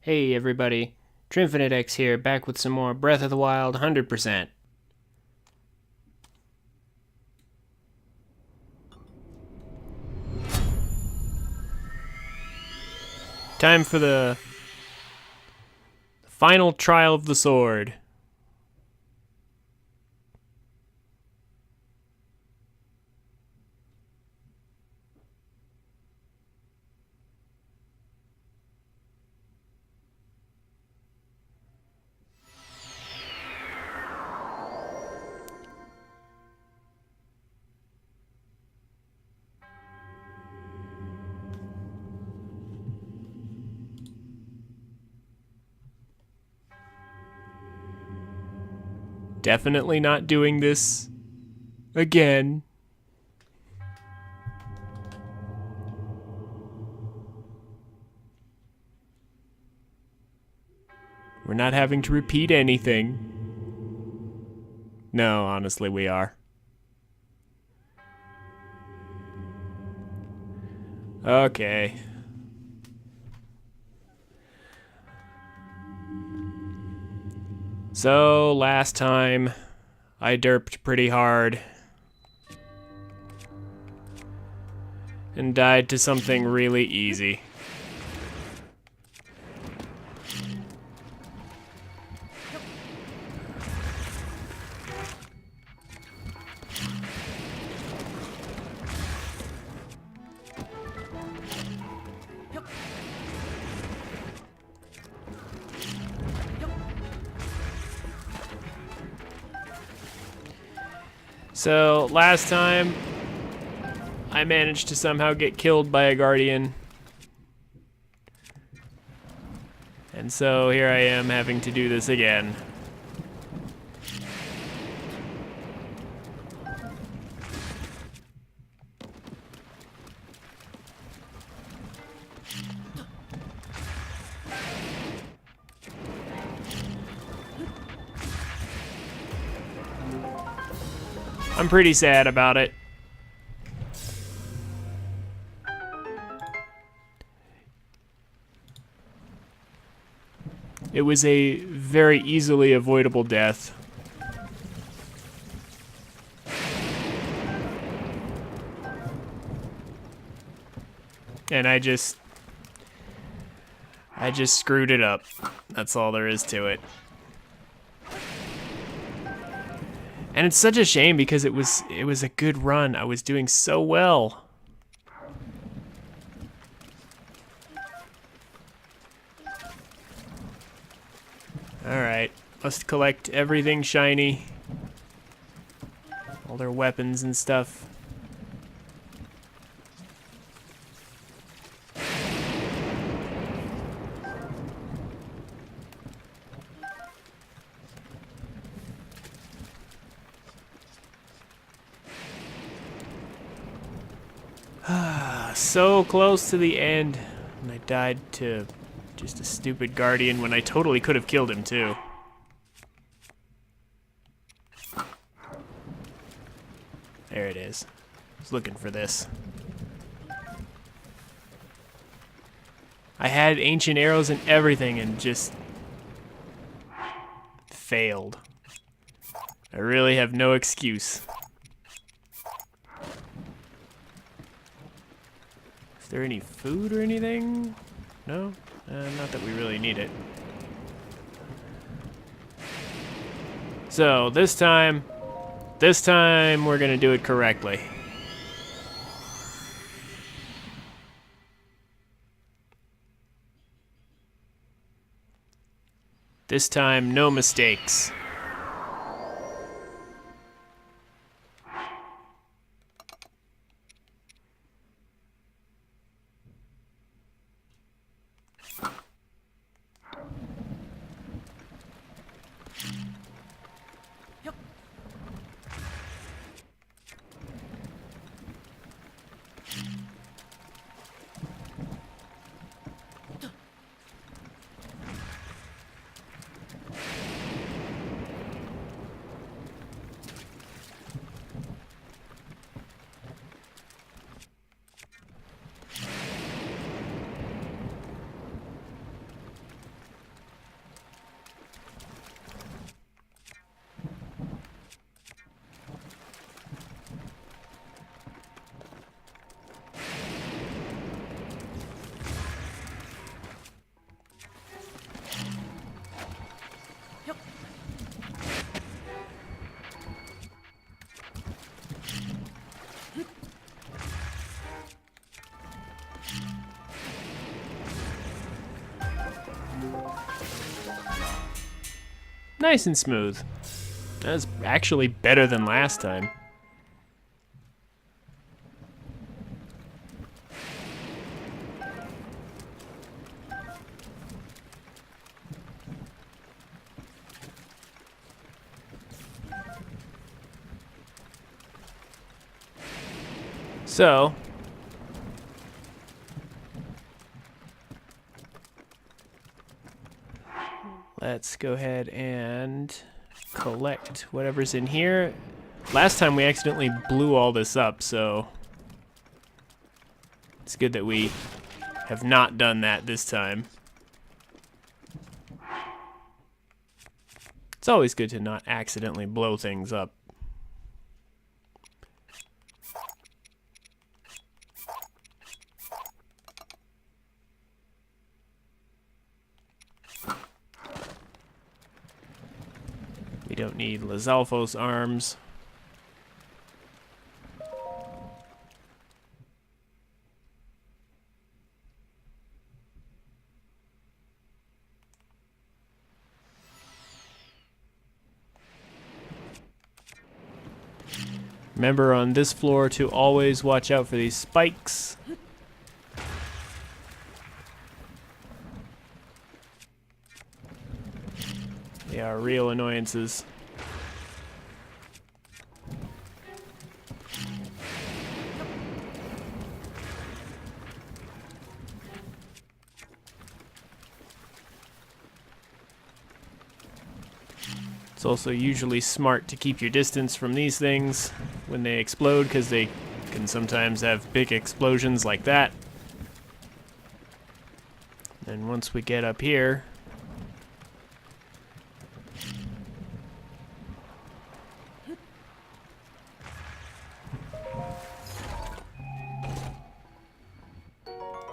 Hey everybody, TrinfiniteX here, back with some more Breath of the Wild 100%. Time for the final trial of the sword. Definitely not doing this again. We're not having to repeat anything. No, honestly, we are. Okay. So, last time, I derped pretty hard. And died to something really easy. So, last time, I managed to somehow get killed by a guardian. And so here I am having to do this again. I'm pretty sad about it. It was a very easily avoidable death. And I just screwed it up. That's all there is to it. And it's such a shame because it was a good run. I was doing so well. Alright, must collect everything shiny. All their weapons and stuff. So close to the end, and I died to just a stupid guardian when I totally could have killed him too. There it is. I was looking for this. I had ancient arrows and everything and just failed. I really have no excuse. Is there any food or anything? No? Not that we really need it. So, this time we're gonna do it correctly. This time, no mistakes. Nice and smooth. That was actually better than last time. So, let's go ahead and collect whatever's in here. Last time we accidentally blew all this up, so it's good that we have not done that this time. It's always good to not accidentally blow things up. We don't need Lizalfo's arms. Remember on this floor to always watch out for these spikes. They are real annoyances. It's also usually smart to keep your distance from these things when they explode, because they can sometimes have big explosions like that. And once we get up here,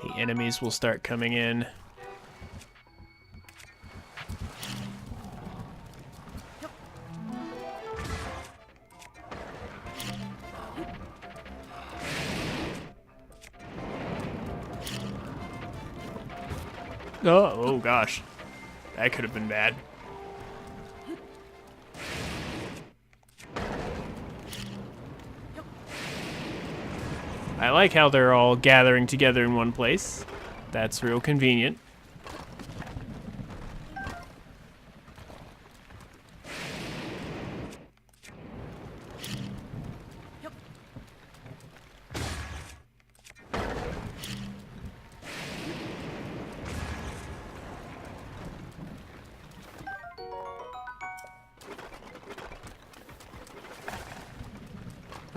the enemies will start coming in. Oh gosh. That could have been bad. I like how they're all gathering together in one place. That's real convenient.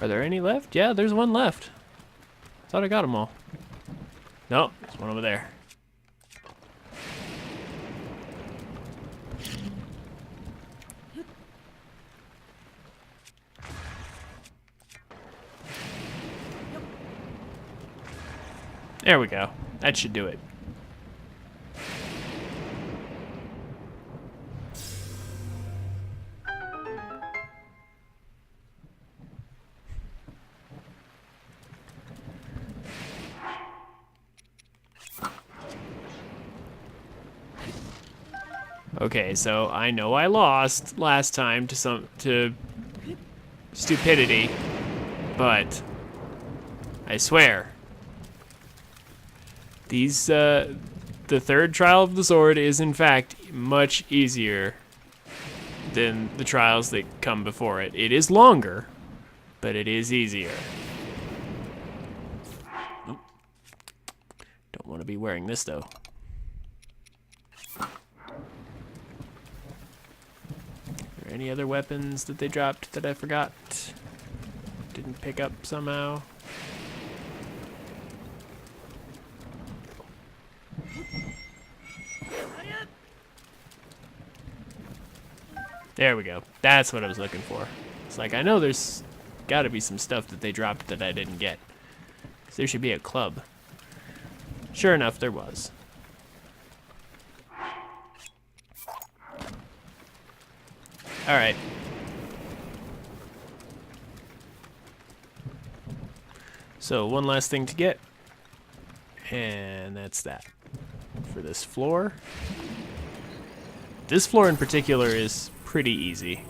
Are there any left? Yeah, there's one left. Thought I got them all. Nope, there's one over there. There we go. That should do it. Okay, so I know I lost last time to stupidity, but I swear these the third trial of the sword is in fact much easier than the trials that come before it. It is longer, but it is easier. Oop. Don't want to be wearing this though. Any other weapons that they dropped that I forgot? Didn't pick up somehow? There we go. That's what I was looking for. It's like, I know there's gotta be some stuff that they dropped that I didn't get. 'Cause there should be a club. Sure enough, there was. Alright. So, one last thing to get. And that's that. For this floor. This floor in particular is pretty easy.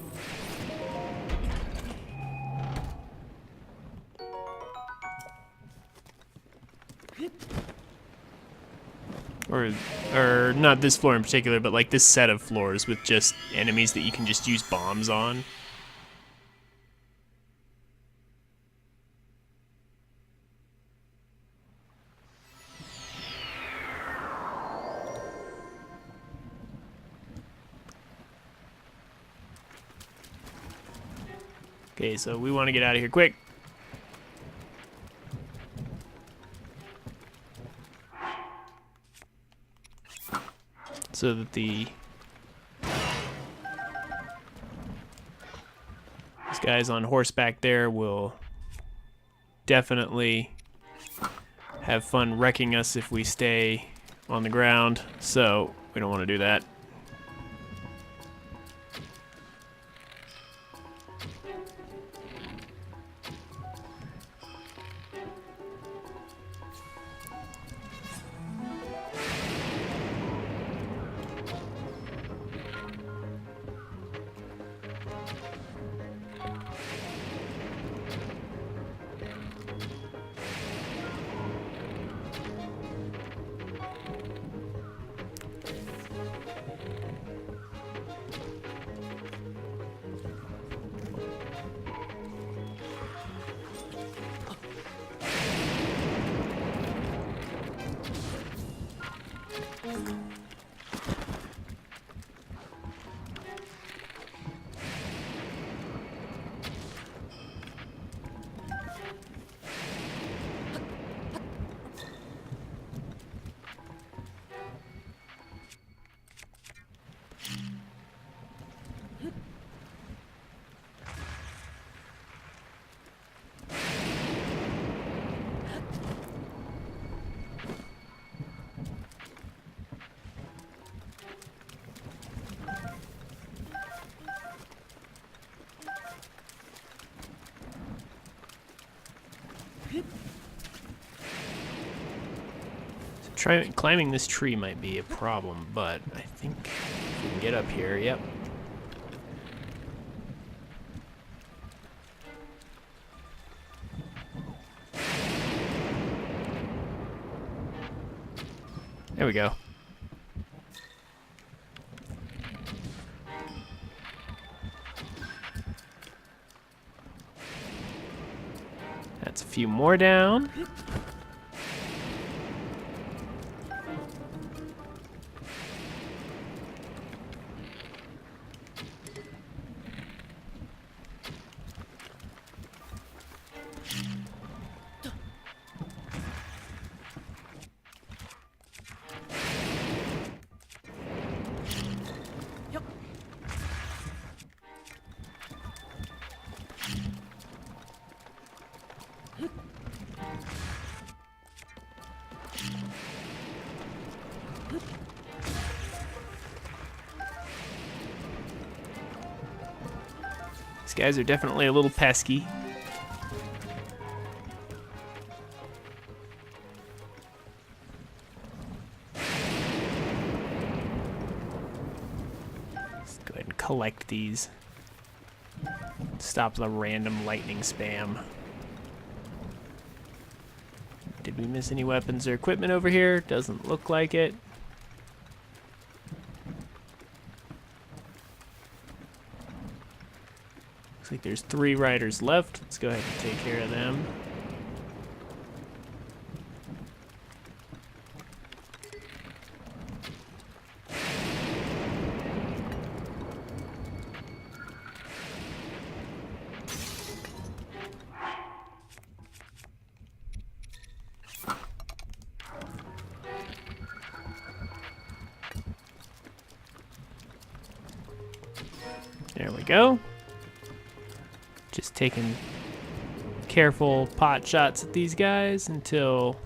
Or not this floor in particular, but like this set of floors with just enemies that you can just use bombs on. Okay, so we want to get out of here quick. So that these guys on horseback there will definitely have fun wrecking us if we stay on the ground. So we don't want to do that. Climbing this tree might be a problem, but I think if we can get up here, yep. There we go. That's a few more down. These guys are definitely a little pesky. Let's go ahead and collect these. Stop the random lightning spam. Did we miss any weapons or equipment over here? Doesn't look like it. Looks like there's 3 riders left. Let's go ahead and take care of them. There we go. Just taking careful pot shots at these guys until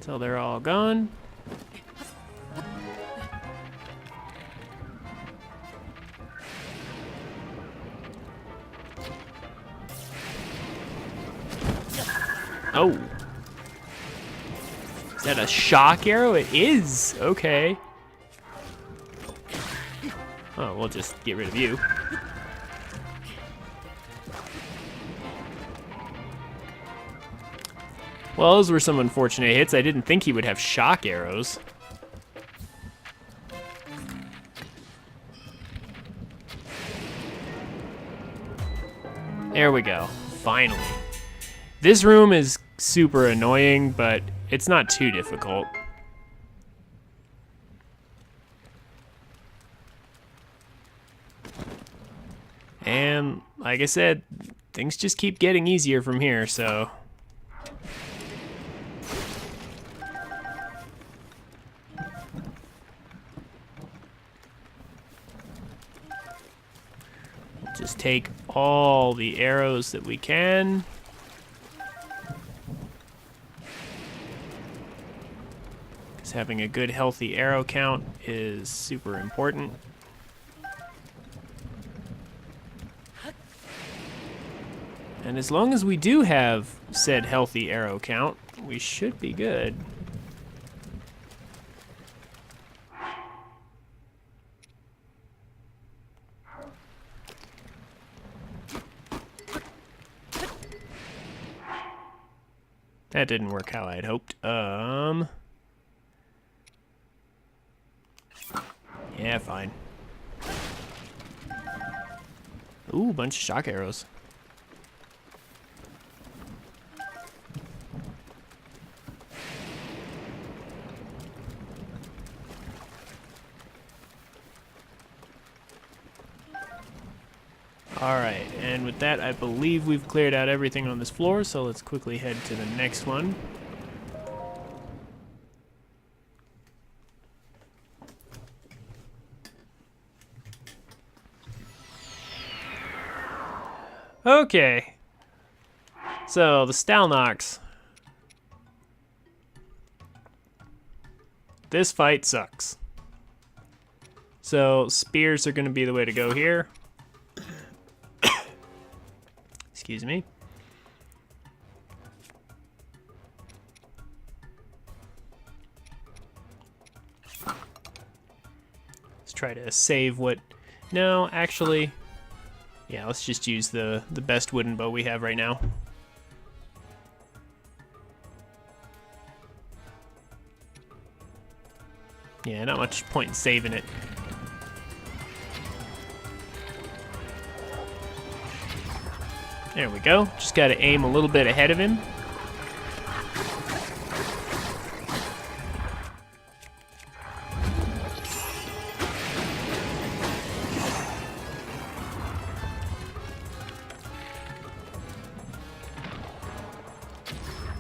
they're all gone. Oh. Is that a shock arrow? It is. Okay. Oh, we'll just get rid of you. Well, those were some unfortunate hits. I didn't think he would have shock arrows. There we go. Finally. This room is super annoying, but it's not too difficult. And like I said, things just keep getting easier from here, so... Just take all the arrows that we can. Because having a good, healthy arrow count is super important. And as long as we do have said healthy arrow count, we should be good. That didn't work how I had hoped. Yeah, fine. Ooh, bunch of shock arrows. Alright, and with that, I believe we've cleared out everything on this floor, so let's quickly head to the next one. Okay. So, the Stalnox. This fight sucks. So, spears are going to be the way to go here. Excuse me. Let's try to save what... No, actually... Yeah, let's just use the best wooden bow we have right now. Yeah, not much point in saving it. There we go. Just got to aim a little bit ahead of him.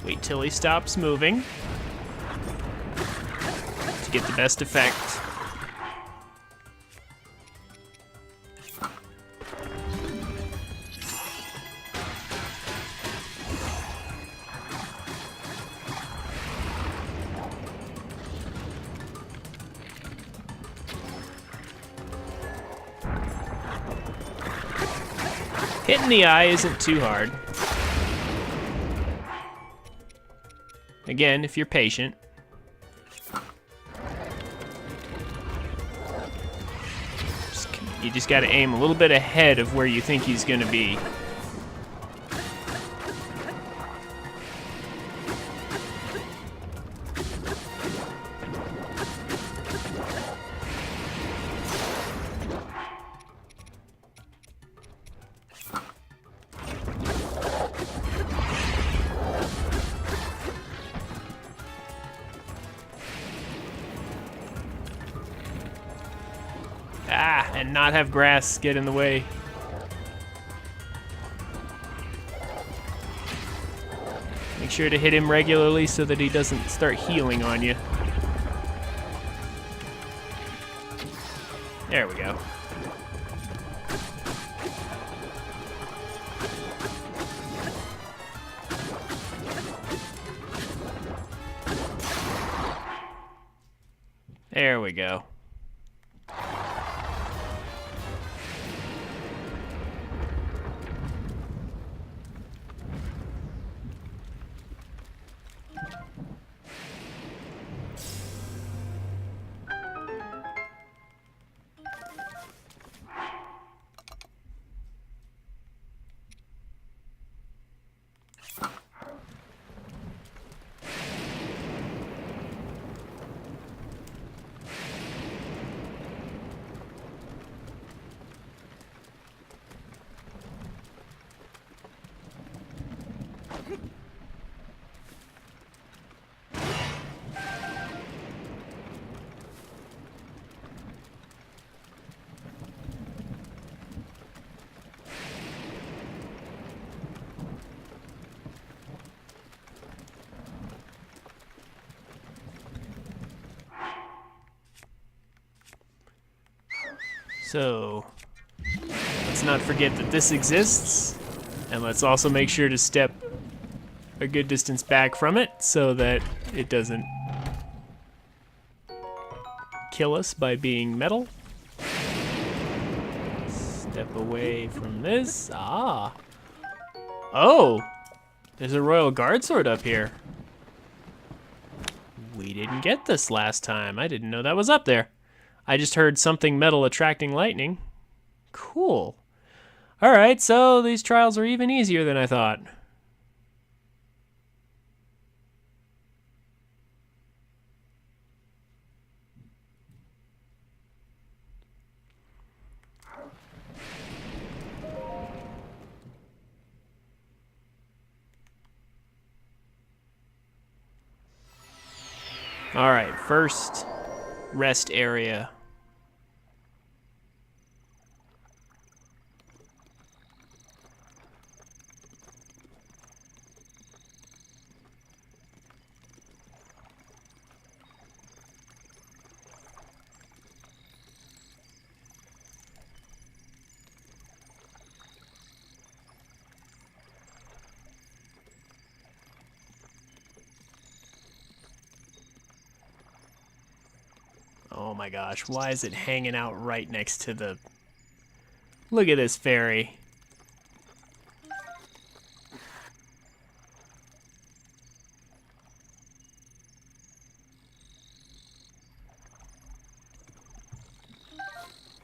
Wait till he stops moving to get the best effect. Hitting the eye isn't too hard. Again, if you're patient. You just gotta aim a little bit ahead of where you think he's gonna be. And not have grass get in the way. Make sure to hit him regularly so that he doesn't start healing on you. There we go. There we go. So, let's not forget that this exists, and let's also make sure to step a good distance back from it so that it doesn't kill us by being metal. Step away from this. Ah. Oh! There's a royal guard sword up here. We didn't get this last time. I didn't know that was up there. I just heard something metal attracting lightning. Cool. Alright, so these trials are even easier than I thought. Alright, first rest area. Oh my gosh, why is it hanging out right next to the... Look at this fairy.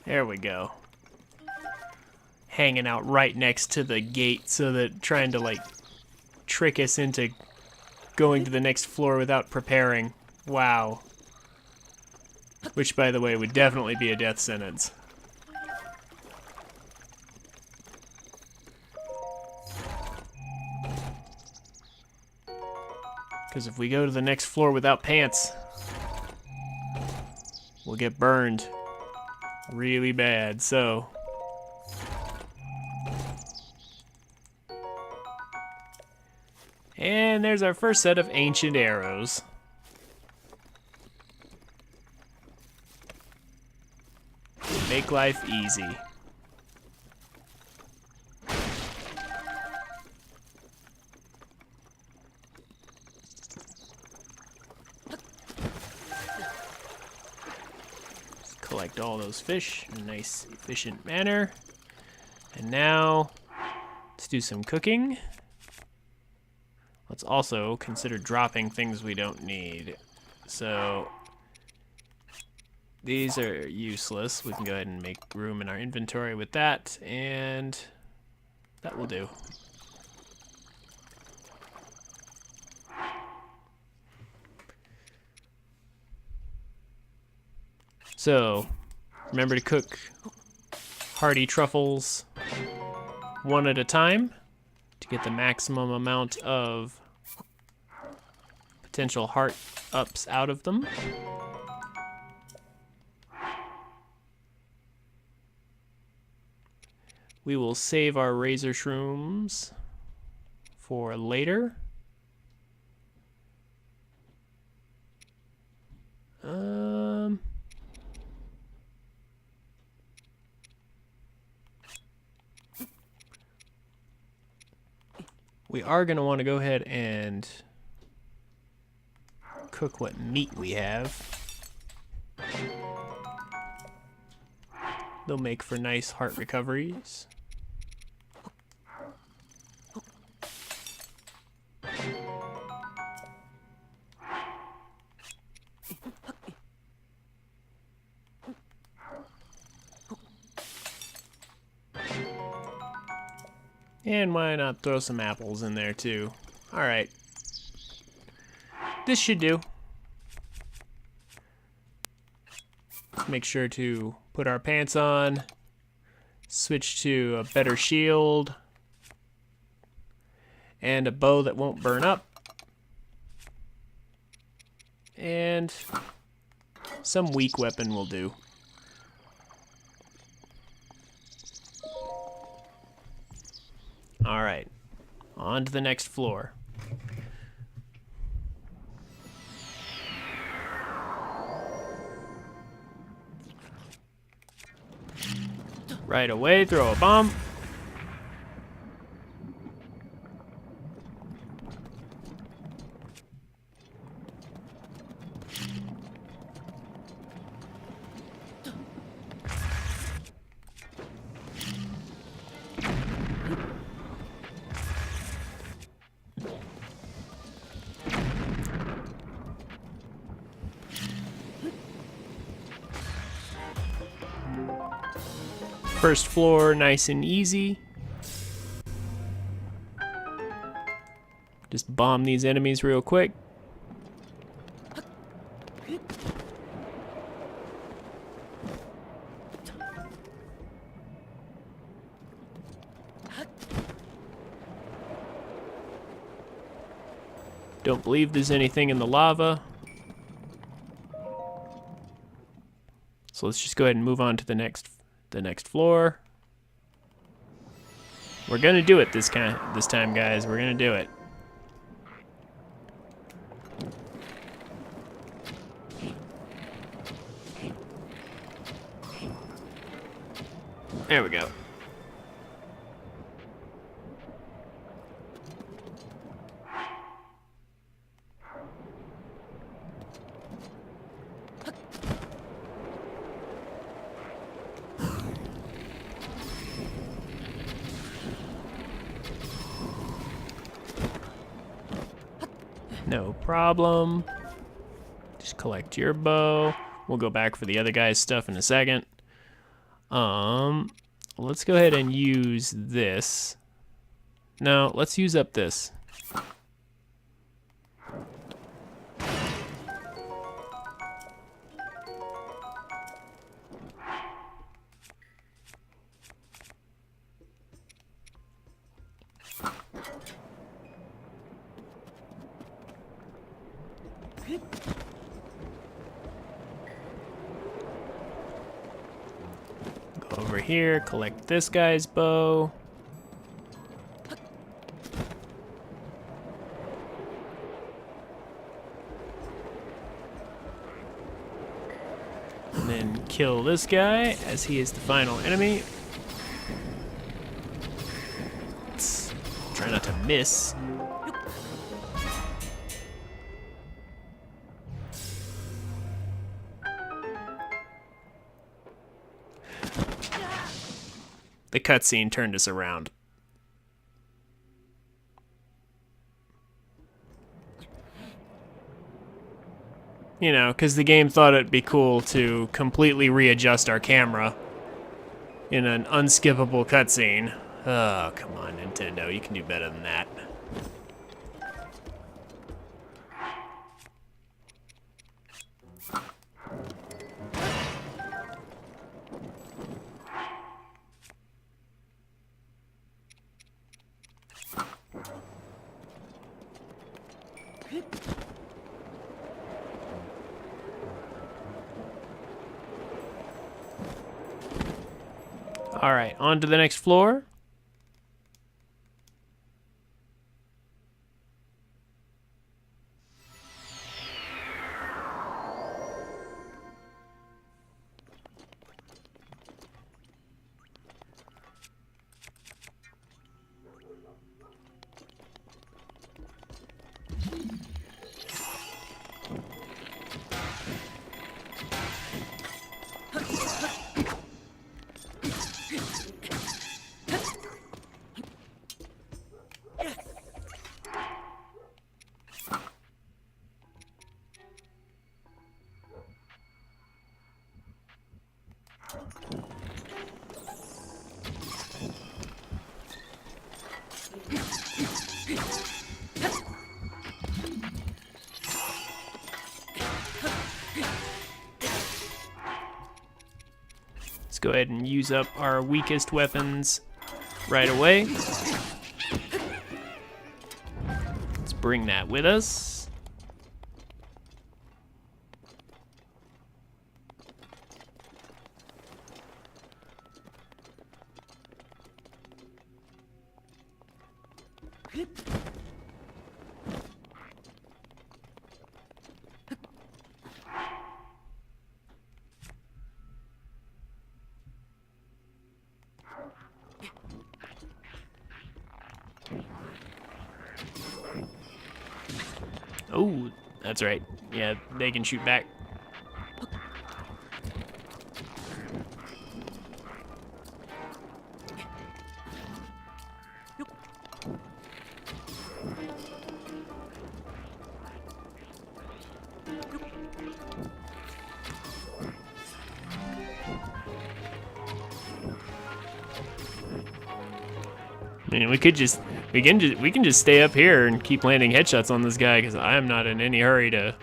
There we go. Hanging out right next to the gate so that trying to like trick us into going to the next floor without preparing. Wow. Which, by the way, would definitely be a death sentence. Because if we go to the next floor without pants, we'll get burned really bad, so... And there's our first set of ancient arrows. Make life easy. Just collect all those fish in a nice, efficient manner. And now, let's do some cooking. Let's also consider dropping things we don't need. So, these are useless. We can go ahead and make room in our inventory with that, and that will do. So, remember to cook hearty truffles one at a time to get the maximum amount of potential heart ups out of them. We will save our razor shrooms for later. We are going to want to go ahead and cook what meat we have. They'll make for nice heart recoveries. And why not throw some apples in there too? Alright. This should do. Make sure to put our pants on. Switch to a better shield. And a bow that won't burn up. And some weak weapon will do. All right, on to the next floor. Right away, throw a bomb. First floor, nice and easy. Just bomb these enemies real quick. Don't believe there's anything in the lava. So let's just go ahead and move on to the next floor. We're gonna do it this time, guys. We're gonna do it. There we go. No problem. Just collect your bow. We'll go back for the other guy's stuff in a second. Let's go ahead and use this. No, let's use up this. Go over here, collect this guy's bow. And then kill this guy as he is the final enemy. Try not to miss. The cutscene turned us around. You know, because the game thought it'd be cool to completely readjust our camera in an unskippable cutscene. Oh, come on, Nintendo. You can do better than that. All right, on to the next floor. Let's go ahead and use up our weakest weapons right away. Let's bring that with us. Oh, that's right. Yeah, they can shoot back. I mean, we can just stay up here and keep landing headshots on this guy because I am not in any hurry to.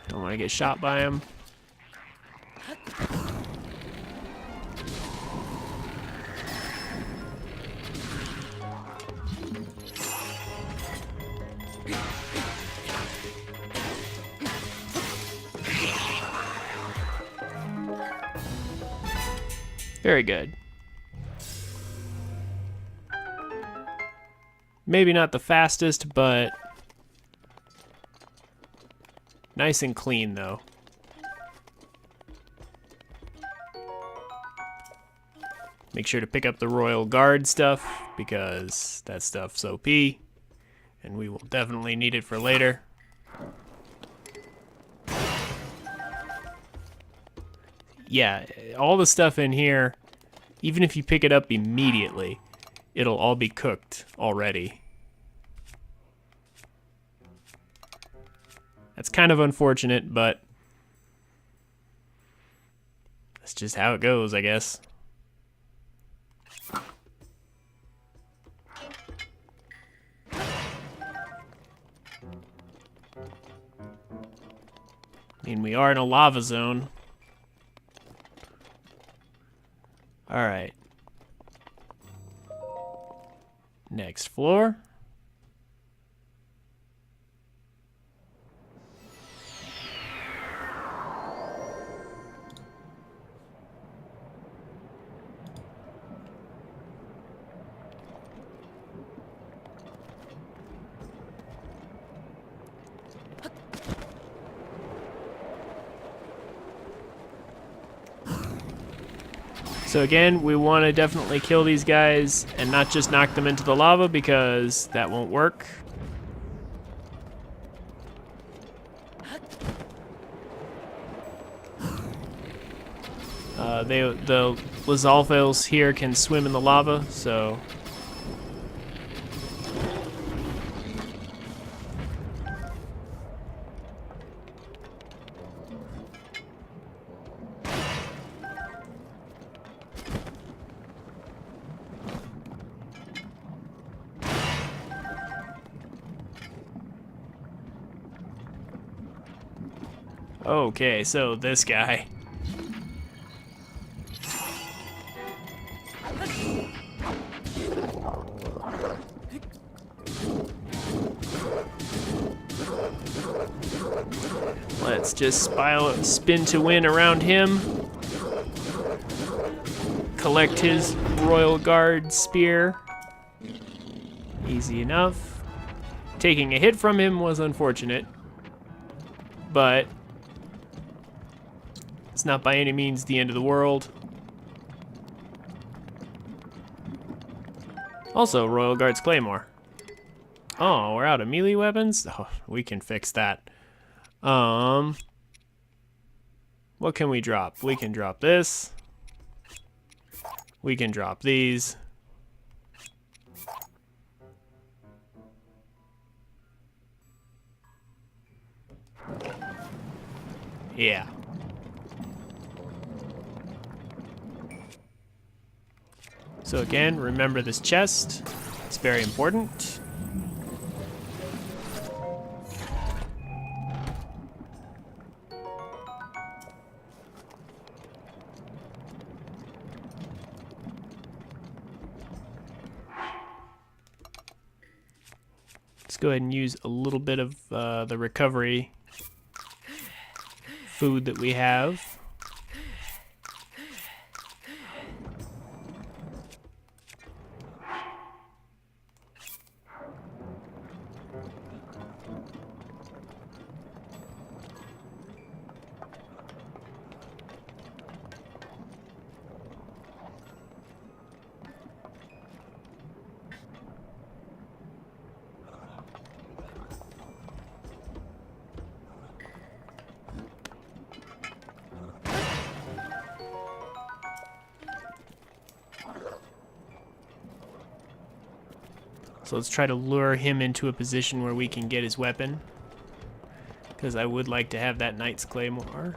Don't want to get shot by him. Very good. Maybe not the fastest, but nice and clean, though. Make sure to pick up the Royal Guard stuff, because that stuff's OP, and we will definitely need it for later. Yeah, all the stuff in here, even if you pick it up immediately, it'll all be cooked already. That's kind of unfortunate, but that's just how it goes, I guess. I mean, we are in a lava zone. All right. Next floor. So again, we want to definitely kill these guys and not just knock them into the lava because that won't work. The Lizalfels here can swim in the lava, so okay, so this guy. Let's just spin to win around him. Collect his Royal Guard spear. Easy enough. Taking a hit from him was unfortunate, but it's not by any means the end of the world. Also, Royal Guard's Claymore. Oh, we're out of melee weapons? Oh, we can fix that. What can we drop? We can drop this. We can drop these. Yeah. So again, remember this chest. It's very important. Let's go ahead and use a little bit of the recovery food that we have. So let's try to lure him into a position where we can get his weapon. Because I would like to have that Knight's Claymore.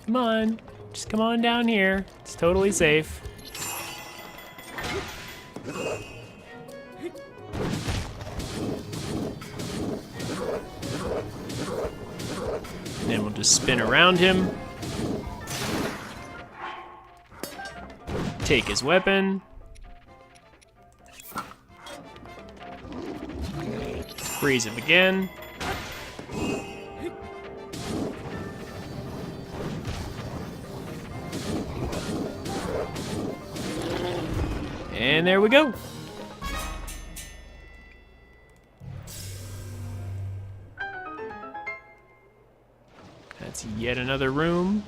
Come on. Just come on down here. It's totally safe. And then we'll just spin around him. Take his weapon. Freeze him again. And there we go. That's yet another room.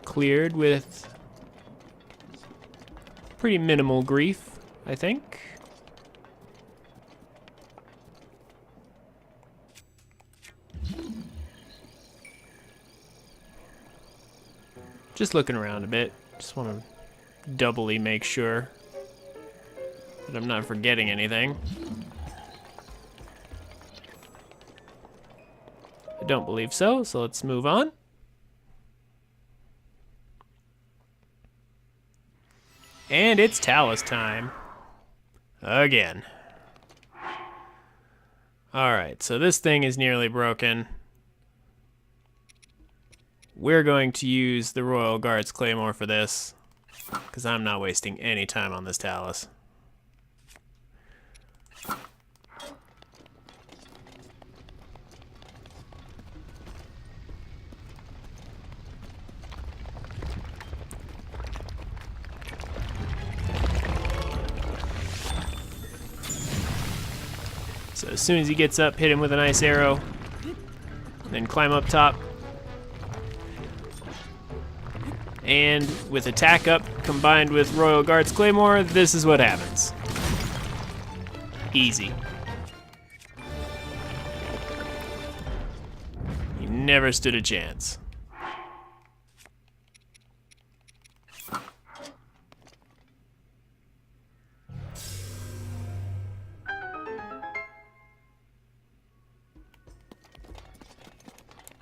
Cleared with pretty minimal grief, I think. Just looking around a bit. Just want to doubly make sure that I'm not forgetting anything. I don't believe so, so let's move on. And it's Talus time. Again. Alright, so this thing is nearly broken. We're going to use the Royal Guard's Claymore for this, because I'm not wasting any time on this Talus. So as soon as he gets up, hit him with a nice arrow, then climb up top. And with attack up combined with Royal Guard's Claymore, this is what happens. Easy. You never stood a chance.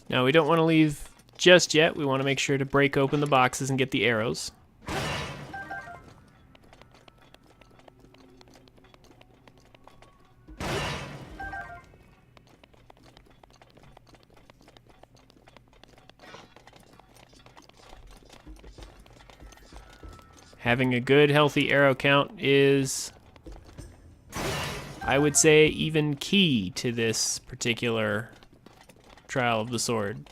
Now we don't want to leave just yet. We want to make sure to break open the boxes and get the arrows. Having a good, healthy arrow count is, I would say, even key to this particular Trial of the Sword.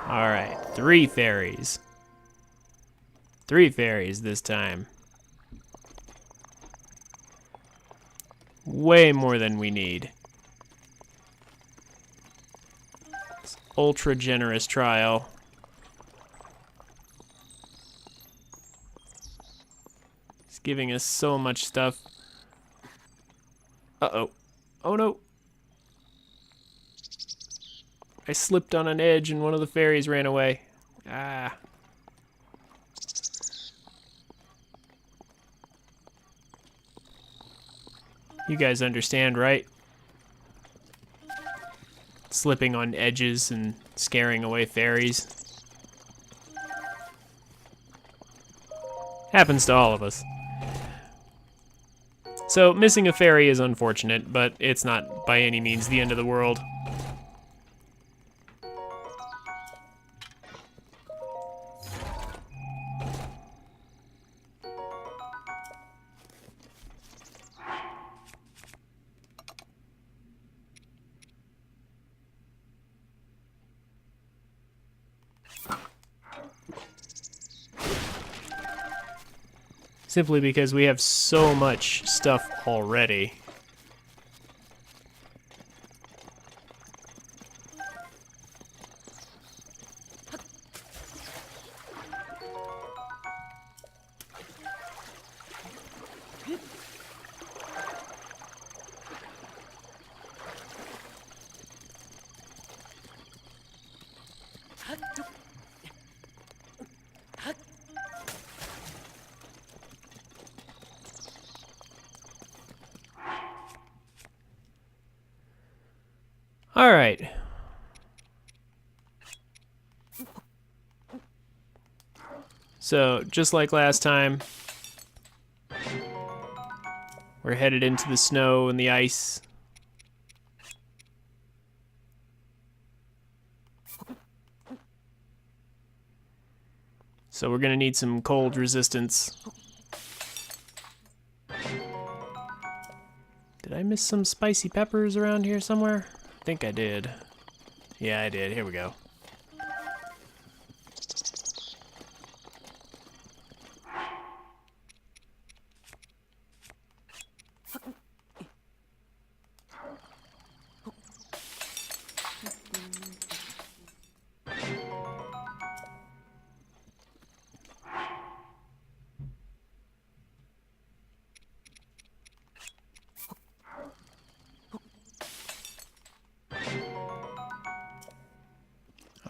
Alright, 3 fairies. 3 fairies this time. Way more than we need. It's ultra generous trial. It's giving us so much stuff. Uh-oh. Oh no. I slipped on an edge and one of the fairies ran away. Ah. You guys understand, right? Slipping on edges and scaring away fairies. Happens to all of us. So, missing a fairy is unfortunate, but it's not by any means the end of the world. Simply because we have so much stuff already. All right. So, just like last time, we're headed into the snow and the ice. So we're gonna need some cold resistance. Did I miss some spicy peppers around here somewhere? I think I did. Yeah, I did. Here we go.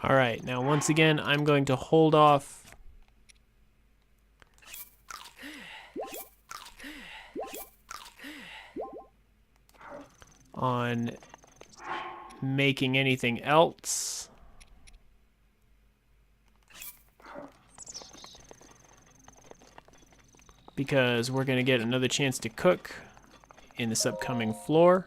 All right, now once again, I'm going to hold off on making anything else. Because we're going to get another chance to cook in this upcoming floor.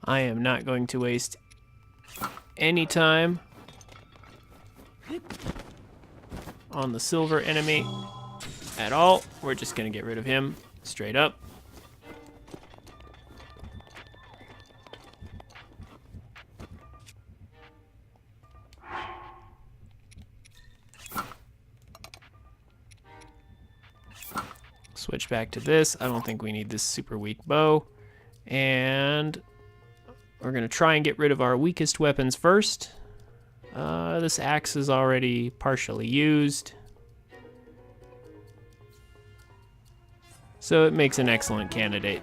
I am not going to waste any time on the silver enemy at all. We're just going to get rid of him straight up. Switch back to this. I don't think we need this super weak bow. And we're going to try and get rid of our weakest weapons first. This axe is already partially used, so it makes an excellent candidate.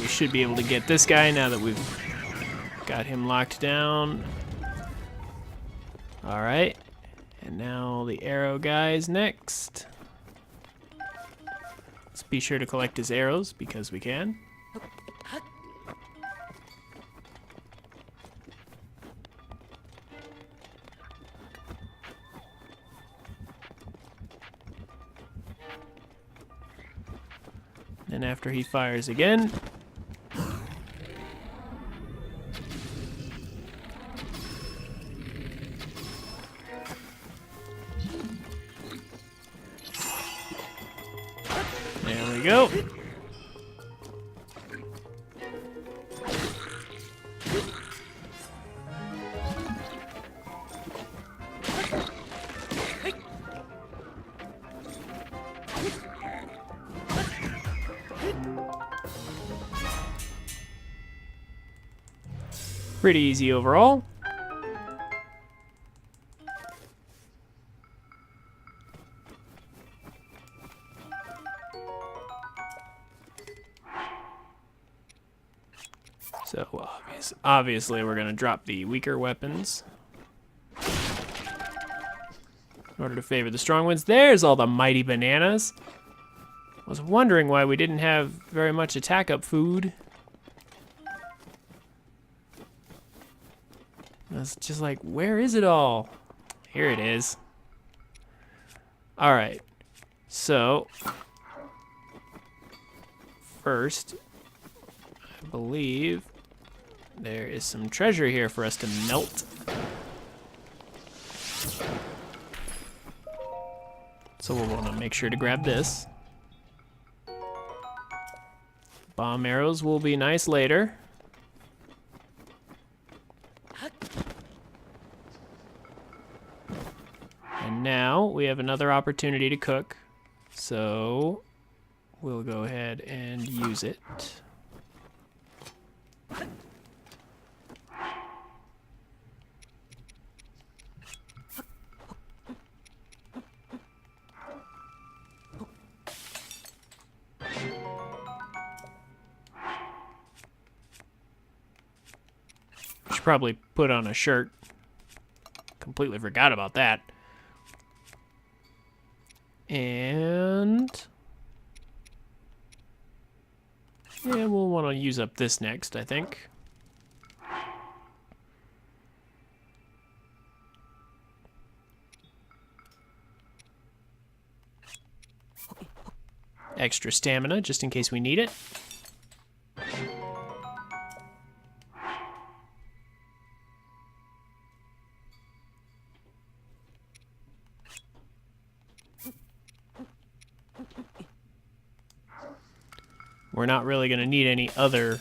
Should be able to get this guy now that we've got him locked down. All right, and now the arrow guy's next. Let's be sure to collect his arrows because we can. And after he fires again, there we go. Pretty easy overall. So obviously we're going to drop the weaker weapons in order to favor the strong ones. There's all the mighty bananas. I was wondering why we didn't have very much attack up food. I was just like, where is it all? Here it is. All right. So, first, I believe there is some treasure here for us to melt. So we'll want to make sure to grab this. Bomb arrows will be nice later. And now we have another opportunity to cook. So we'll go ahead and use it. Should probably put on a shirt. Completely forgot about that. And yeah, we'll want to use up this next, I think. Extra stamina, just in case we need it. We're not really going to need any other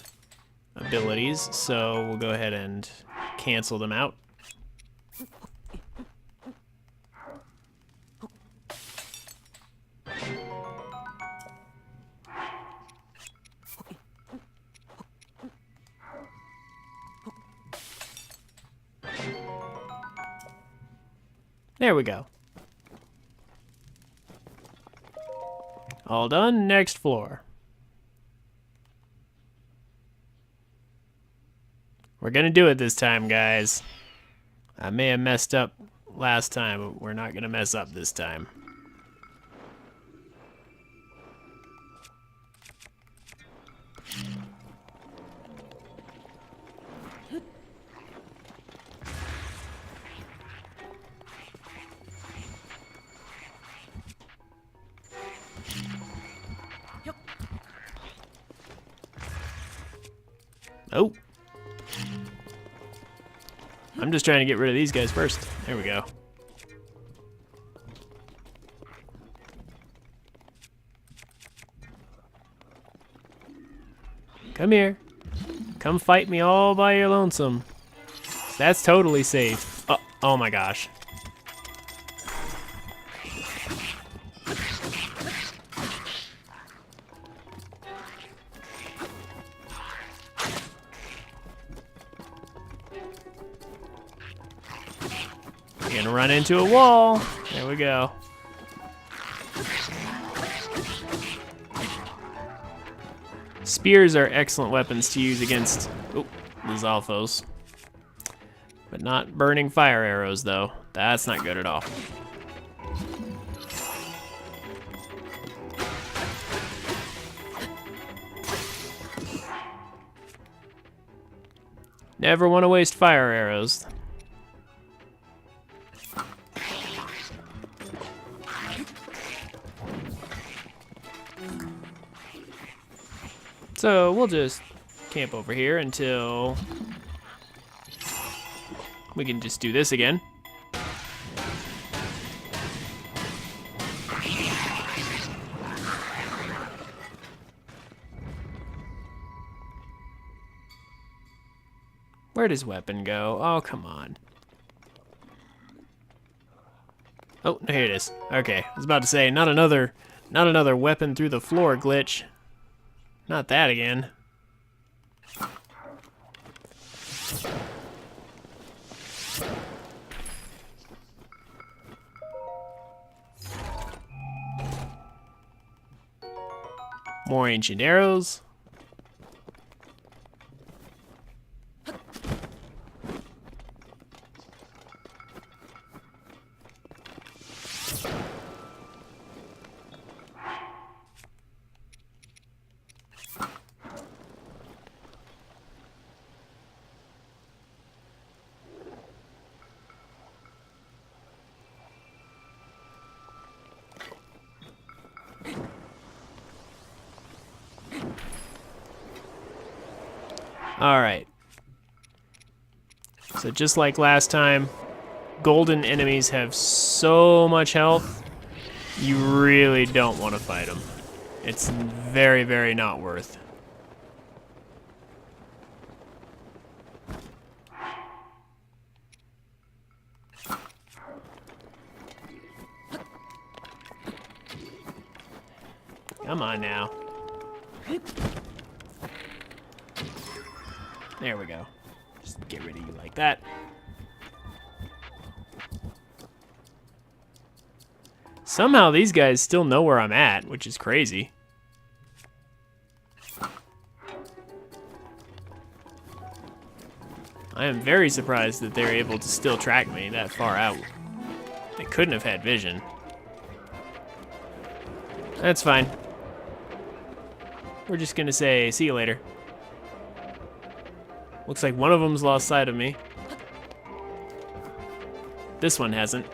abilities, so we'll go ahead and cancel them out. There we go. All done. Next floor. We're gonna do it this time, guys. I may have messed up last time, but we're not gonna mess up this time. Oh. I'm just trying to get rid of these guys first. There we go. Come here. Come fight me all by your lonesome. That's totally safe. Oh my gosh. You're gonna run into a wall. There we go. Spears are excellent weapons to use against the Zalfos. But not burning fire arrows, though. That's not good at all. Never want to waste fire arrows. So we'll just camp over here until we can just do this again. Where'd his weapon go? Oh, come on. Oh, here it is. Okay, I was about to say, not another weapon through the floor glitch. Not that again. More ancient arrows. Alright. So just like last time, golden enemies have so much health, you really don't want to fight them. It's very, very not worth. Come on now. There we go. Just get rid of you like that. Somehow these guys still know where I'm at, which is crazy. I am very surprised that they're able to still track me that far out. They couldn't have had vision. That's fine. We're just gonna say, see you later. Looks like one of them's lost sight of me. This one hasn't.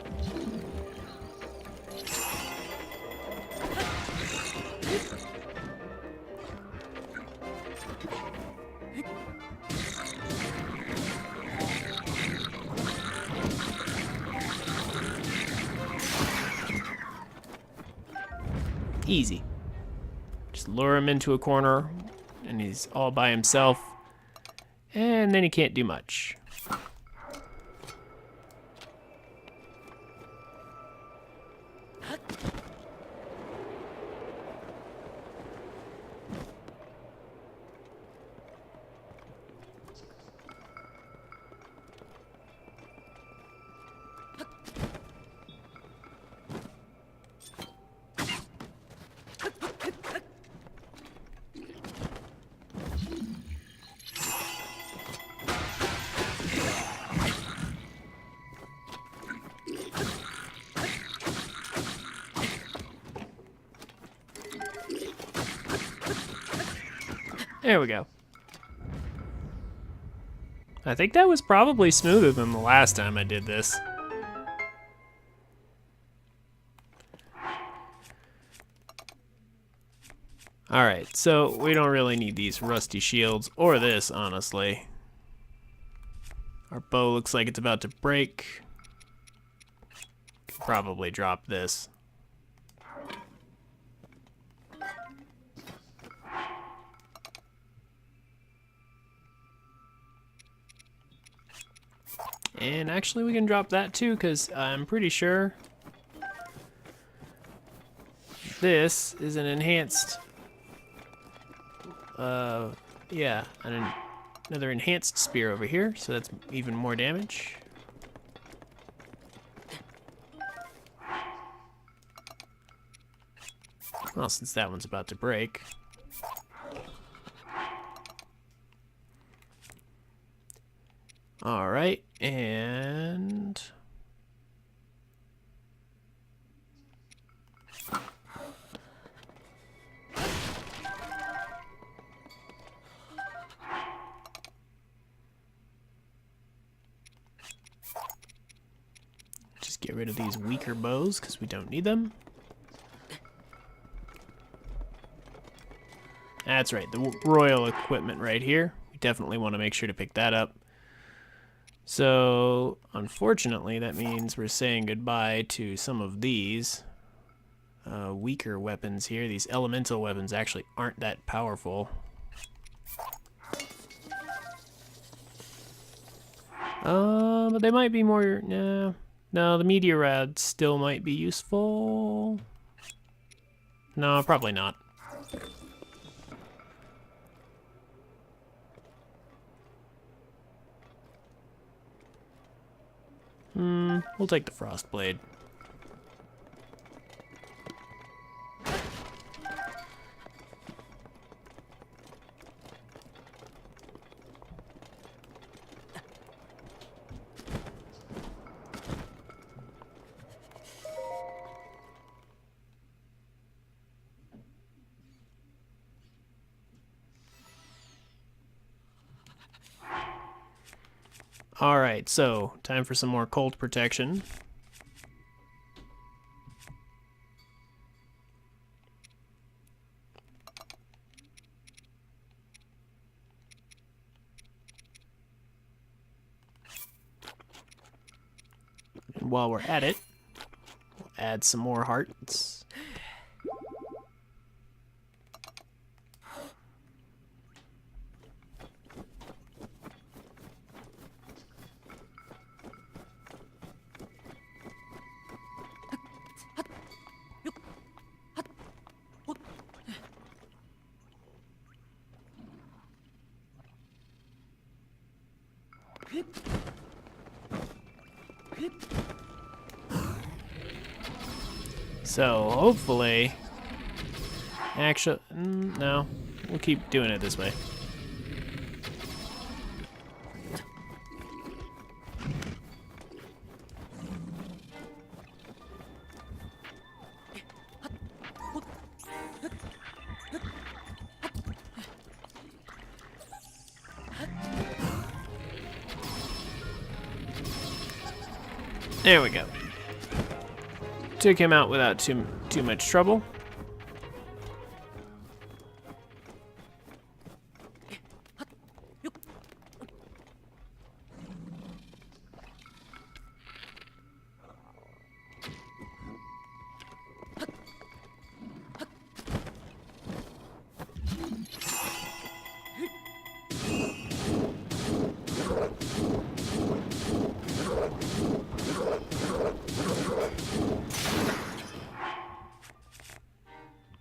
Easy. Just lure him into a corner, and he's all by himself, and then he can't do much. There we go. I think that was probably smoother than the last time I did this. Alright, so we don't really need these rusty shields, or this, honestly. Our bow looks like it's about to break. Could probably drop this. And actually we can drop that too, because I'm pretty sure this is an enhanced, yeah, another enhanced spear over here, so that's even more damage. Well, since that one's about to break. All right, and just get rid of these weaker bows because we don't need them. That's right, the royal equipment right here. We definitely want to make sure to pick that up. So, unfortunately, that means we're saying goodbye to some of these weaker weapons here. These elemental weapons actually aren't that powerful. But they might be more... No, the meteor rod still might be useful. No, probably not. We'll take the frost blade. Alright, so time for some more cold protection. while we're at it, we'll add some more hearts. So hopefully, actually, no, we'll keep doing it this way. There we go. Took him out without too much trouble.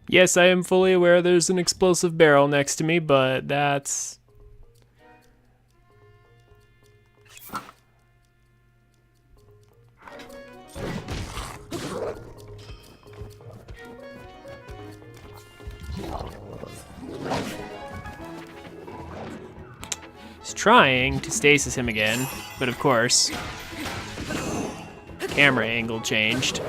Yes, I am fully aware there's an explosive barrel next to me, but that's... He's trying to stasis him again, but of course, camera angle changed.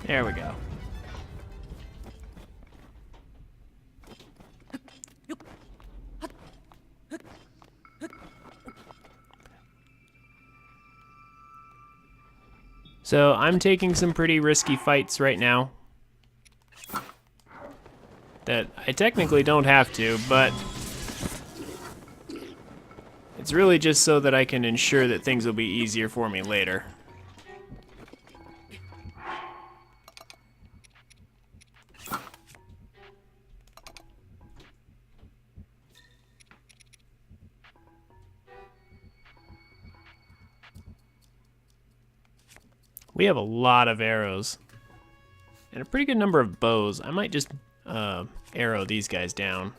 There we go. So I'm taking some pretty risky fights right now that I technically don't have to, but it's really just so that I can ensure that things will be easier for me later. We have a lot of arrows and a pretty good number of bows. I might just arrow these guys down.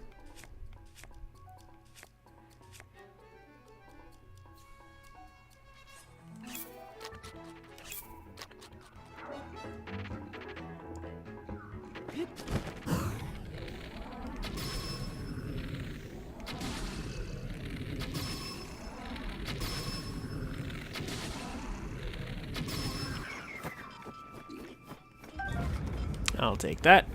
I'll take that.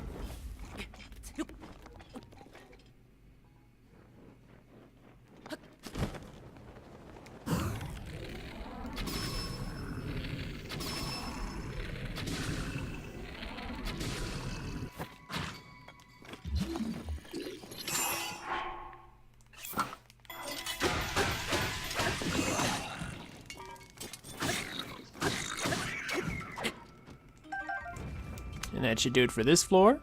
And that should do it for this floor.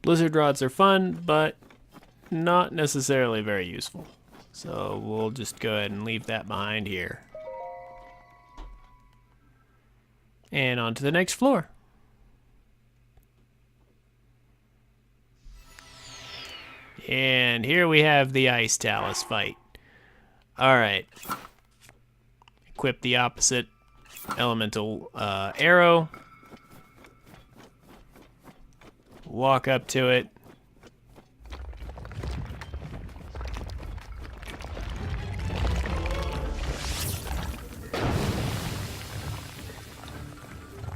Blizzard rods are fun, but not necessarily very useful. So we'll just go ahead and leave that behind here. And on to the next floor. And here we have the Ice Talus fight. Alright. Equip the opposite elemental arrow. Walk up to it.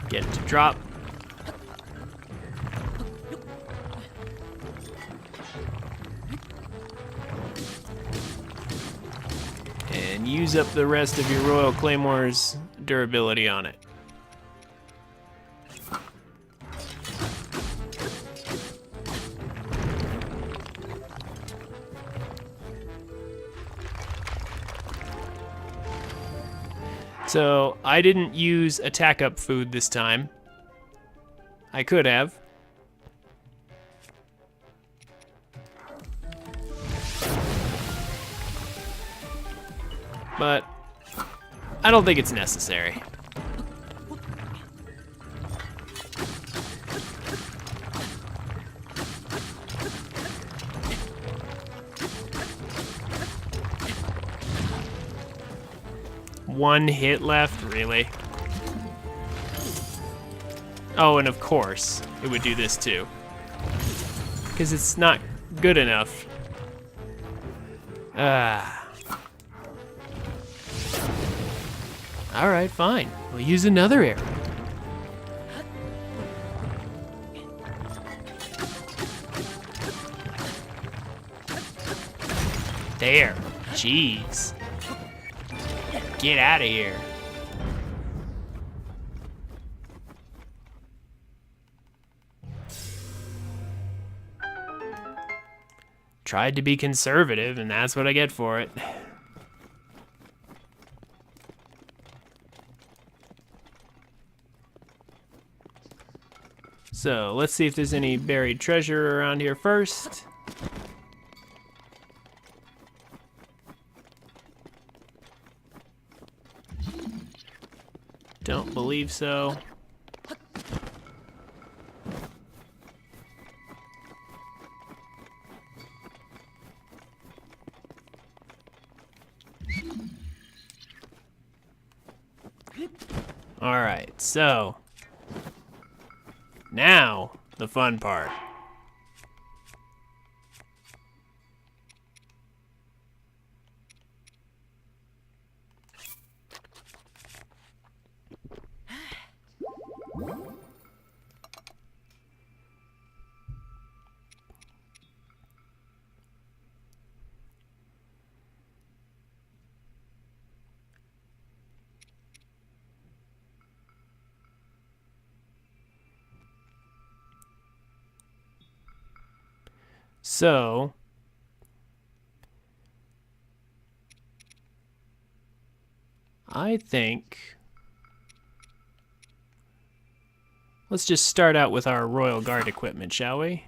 Get it to drop. And use up the rest of your Royal Claymore's durability on it. So I didn't use attack up food this time. I could have. But I don't think it's necessary. One hit left, really? Oh, and of course, it would do this too. Because it's not good enough. Alright, fine. We'll use another arrow. There. Jeez. Get out of here. Tried to be conservative, and that's what I get for it. So, let's see if there's any buried treasure around here first. Don't believe so. All right, so now the fun part. So, I think let's just start out with our Royal Guard equipment, shall we?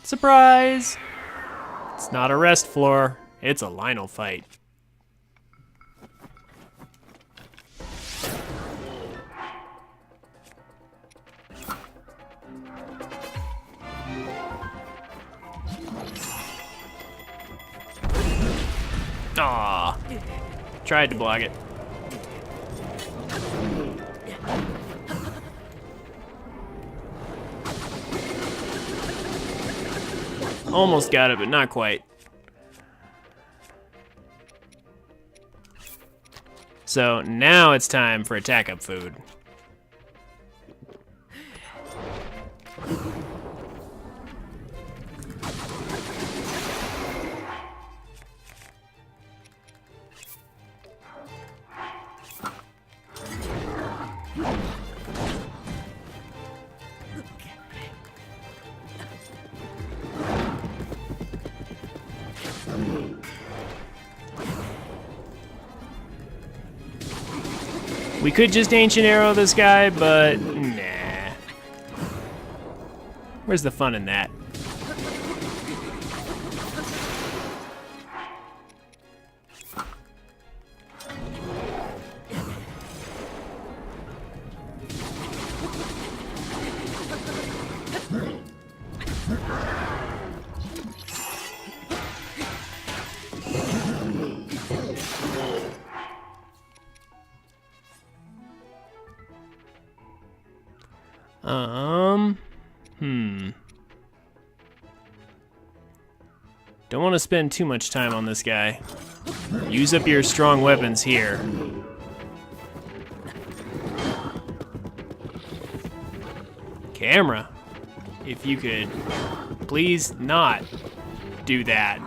Surprise! It's not a rest floor, it's a Lionel fight. Aw, tried to block it. Almost got it, but not quite. So now it's time for attack up food. We could just ancient arrow this guy, but nah. Where's the fun in that? Don't want to spend too much time on this guy. Use up your strong weapons here. Camera, if you could please not do that.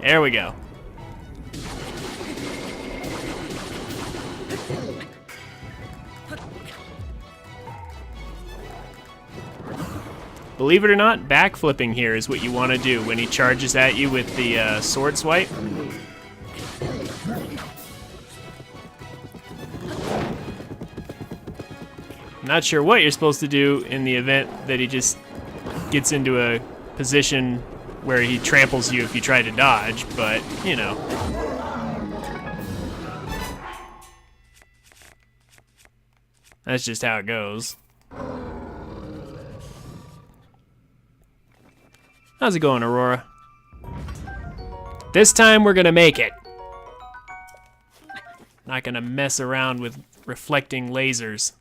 There we go. Believe it or not, backflipping here is what you want to do when he charges at you with the sword swipe. Not sure what you're supposed to do in the event that he just gets into a position where he tramples you if you try to dodge, but, you know. That's just how it goes. How's it going, Aurora? This time we're gonna make it. Not gonna mess around with reflecting lasers.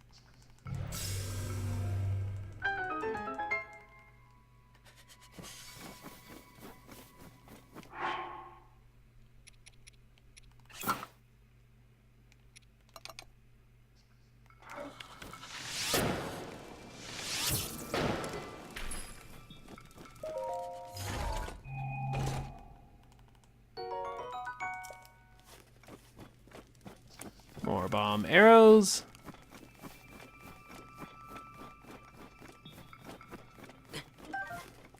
More bomb arrows.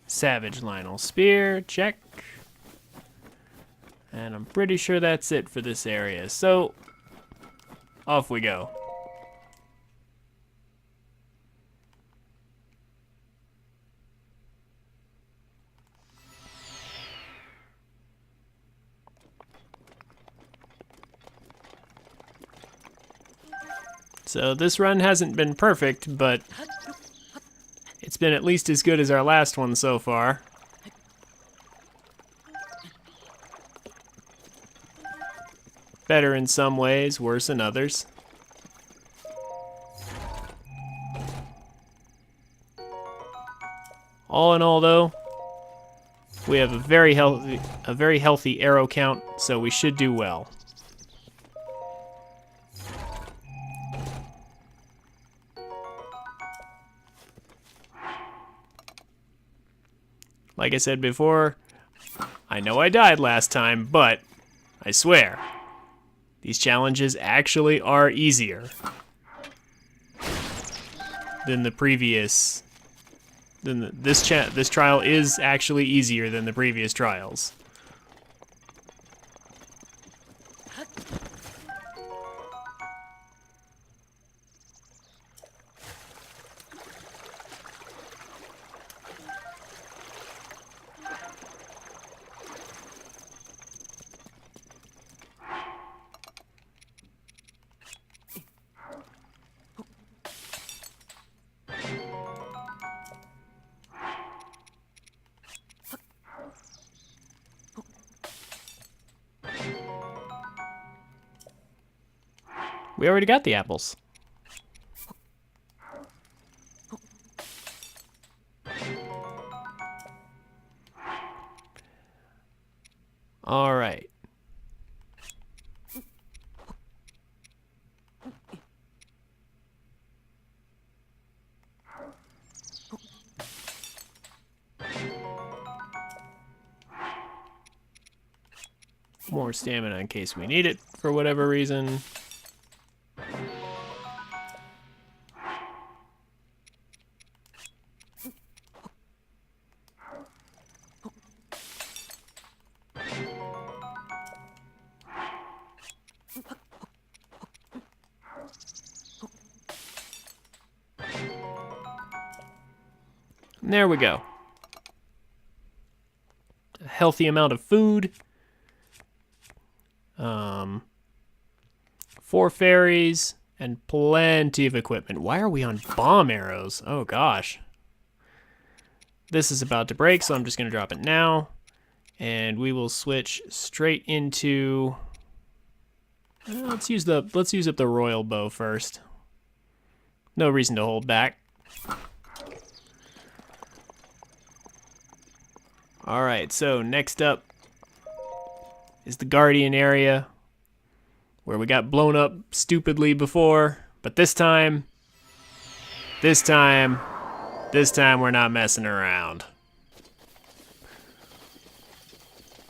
Savage Lionel Spear, check. And I'm pretty sure that's it for this area. So, off we go. So this run hasn't been perfect, but it's been at least as good as our last one so far. Better in some ways, worse in others. All in all, though, we have a very healthy arrow count, so we should do well. Like I said before, I know I died last time, but I swear, these challenges actually are easier than the previous. This trial is actually easier than the previous trials. We already got the apples. All right. More stamina in case we need it for whatever reason. And there we go. A healthy amount of food. 4 fairies and plenty of equipment. Why are we on bomb arrows? Oh gosh. This is about to break, so I'm just gonna drop it now. And we will switch straight into let's use up the royal bow first. No reason to hold back. Alright, so next up is the Guardian area, where we got blown up stupidly before, but this time we're not messing around.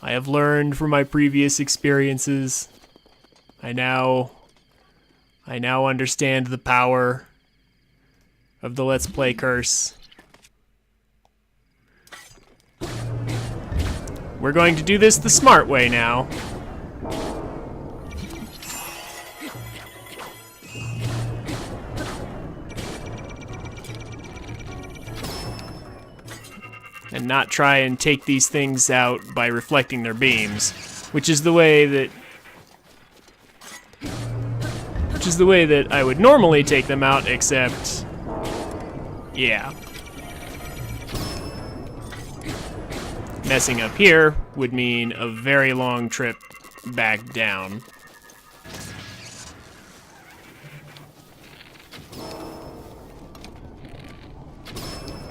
I have learned from my previous experiences. I now understand the power of the Let's Play curse. We're going to do this the smart way now. And not try and take these things out by reflecting their beams, which is the way that I would normally take them out, except yeah. Messing up here would mean a very long trip back down.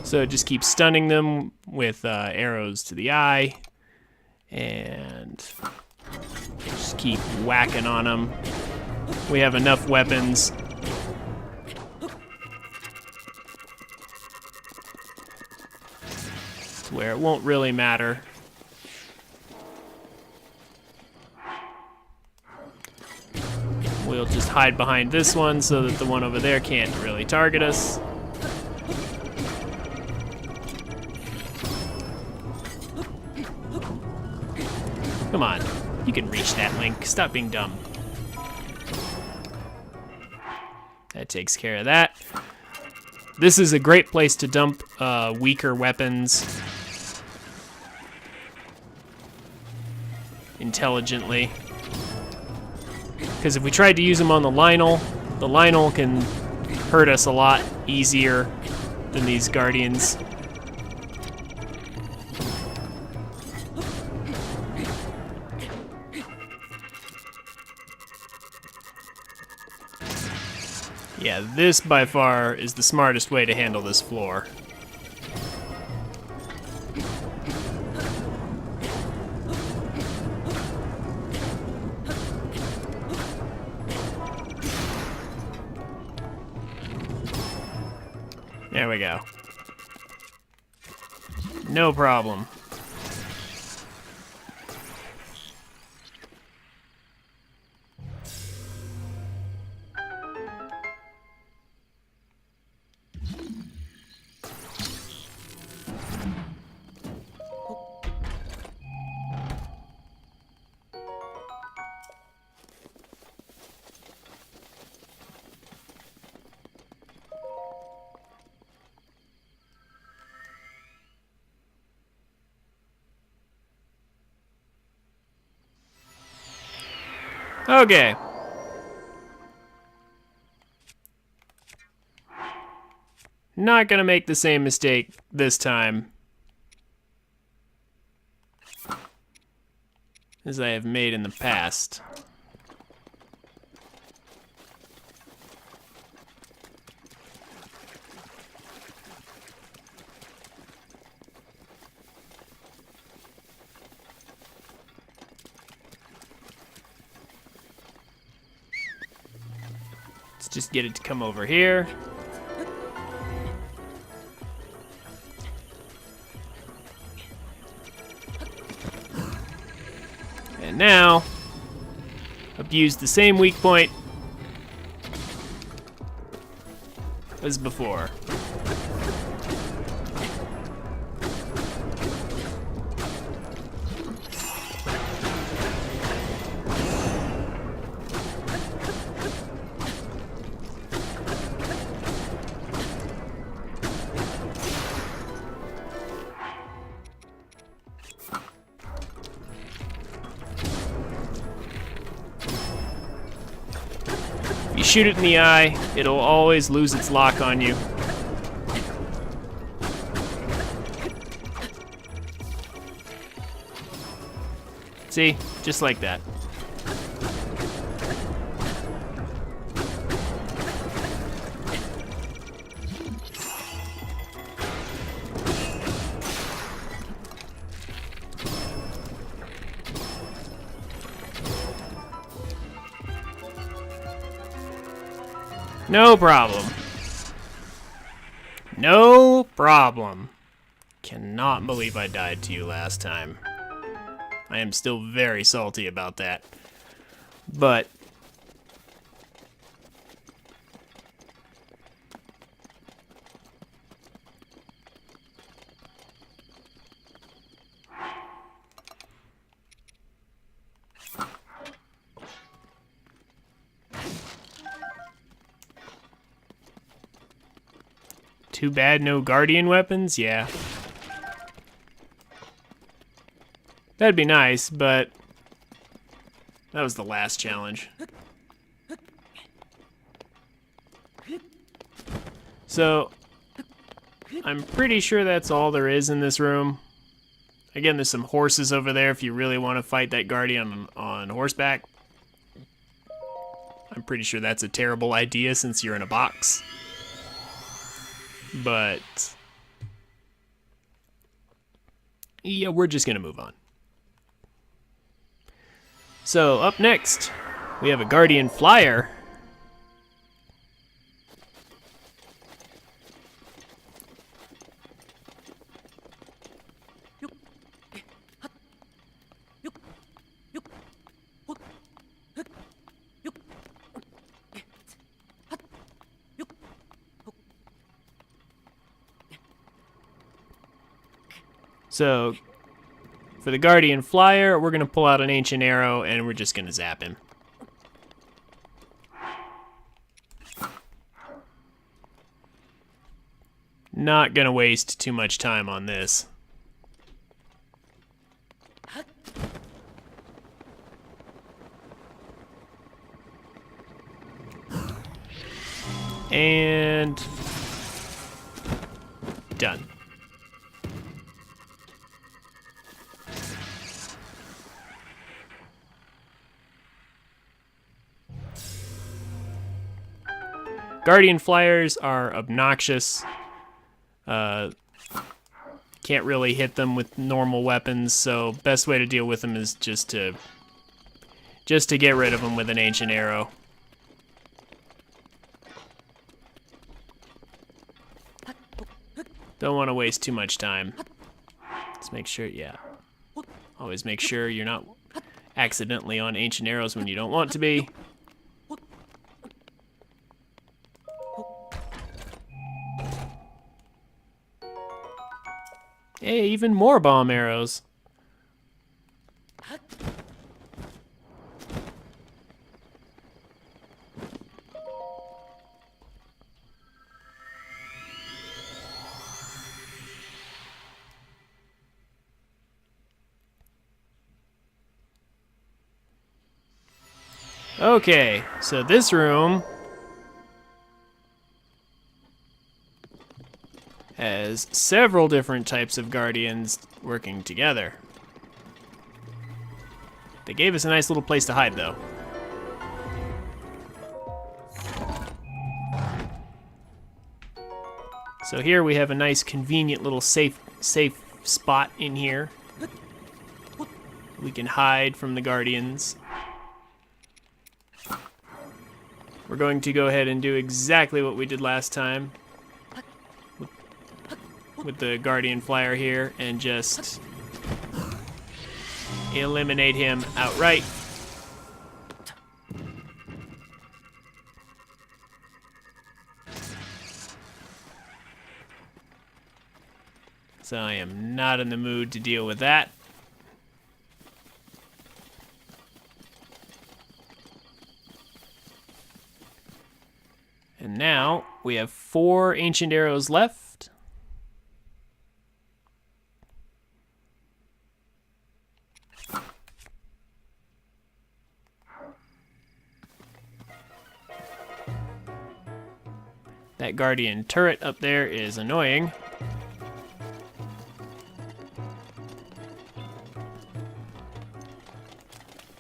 So just keep stunning them with arrows to the eye, and just keep whacking on them. We have enough weapons. Where it won't really matter. We'll just hide behind this one so that the one over there can't really target us. Come on, you can reach that, Link. Stop being dumb. That takes care of that. This is a great place to dump weaker weapons intelligently. Because if we tried to use them on the Lionel can hurt us a lot easier than these Guardians. Yeah, this by far is the smartest way to handle this floor. There we go. No problem. Okay. Not gonna make the same mistake this time as I have made in the past. Let's just get it to come over here. And now, abuse the same weak point as before. shoot it in the eye, it'll always lose its lock on you. See? Just like that. No problem. No problem. Cannot believe I died to you last time. I am still very salty about that. But too bad no guardian weapons? Yeah. That'd be nice, but that was the last challenge. So, I'm pretty sure that's all there is in this room. Again, there's some horses over there if you really want to fight that guardian on horseback. I'm pretty sure that's a terrible idea since you're in a box. But yeah, we're just gonna move on. So up next, we have a guardian flyer. So, for the Guardian Flyer, we're going to pull out an Ancient Arrow, and we're just going to zap him. Not going to waste too much time on this. And done. Guardian Flyers are obnoxious. Can't really hit them with normal weapons, so best way to deal with them is just to get rid of them with an Ancient Arrow. Don't want to waste too much time. Let's make sure, yeah. Always make sure you're not accidentally on Ancient Arrows when you don't want to be. Hey, even more bomb arrows. Okay, so this room has several different types of guardians working together. They gave us a nice little place to hide, though. So here we have a nice, convenient little safe spot in here. We can hide from the guardians. We're going to go ahead and do exactly what we did last time with the Guardian Flyer here and just eliminate him outright. So I am not in the mood to deal with that. And now we have 4 Ancient Arrows left. That guardian turret up there is annoying.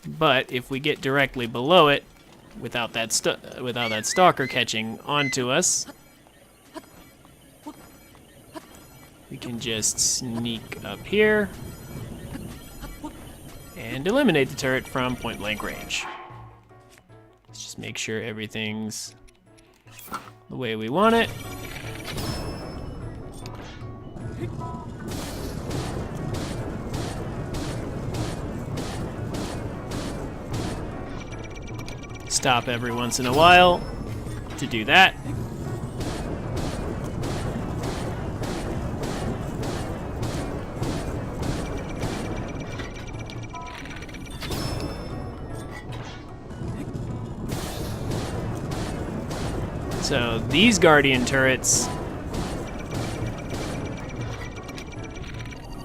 But if we get directly below it, without that stalker catching onto us, we can just sneak up here and eliminate the turret from point blank range. Let's just make sure everything's the way we want it. Stop every once in a while to do that. So these guardian turrets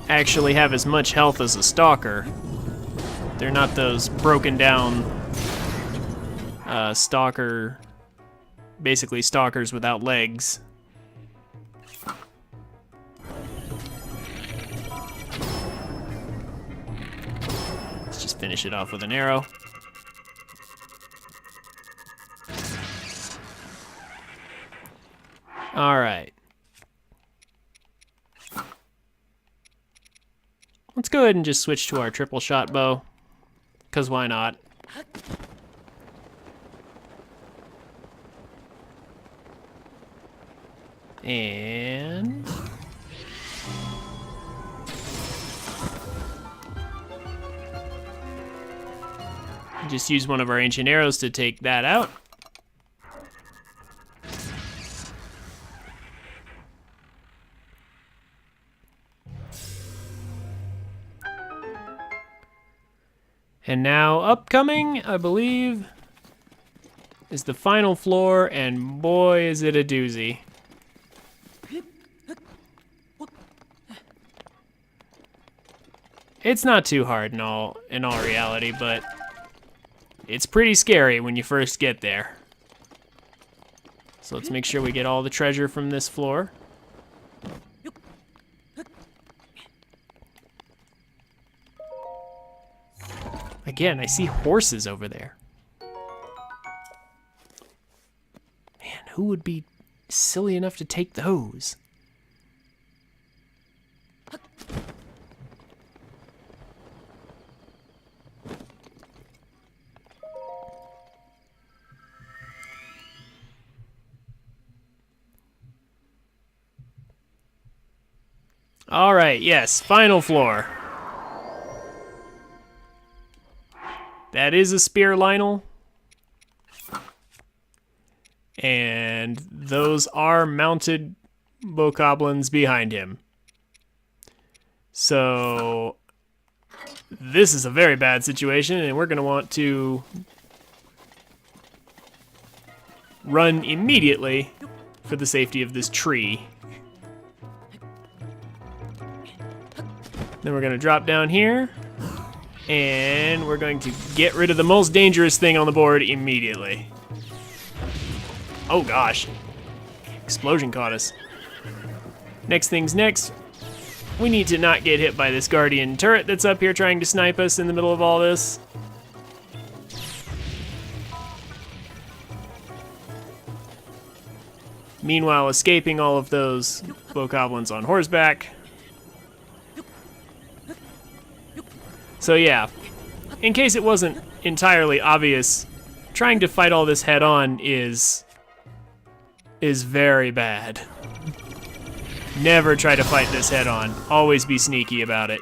actually have as much health as a stalker. They're not those broken down stalker, basically stalkers without legs. Let's just finish it off with an arrow. All right. Let's go ahead and just switch to our triple shot bow, because why not? And just use one of our ancient arrows to take that out. And now upcoming, I believe, is the final floor, and boy is it a doozy. It's not too hard in all reality, but it's pretty scary when you first get there. So let's make sure we get all the treasure from this floor. Again, I see horses over there. Man, who would be silly enough to take those? All right, yes, final floor. That is a spear Lionel. And those are mounted bokoblins behind him. So this is a very bad situation, and we're gonna want to run immediately for the safety of this tree. Then we're gonna drop down here, and we're going to get rid of the most dangerous thing on the board immediately. Oh gosh, explosion caught us. Next thing's next. We need to not get hit by this guardian turret that's up here trying to snipe us in the middle of all this. Meanwhile, escaping all of those bokoblins on horseback. So yeah, in case it wasn't entirely obvious, trying to fight all this head on is very bad. Never try to fight this head on. Always be sneaky about it.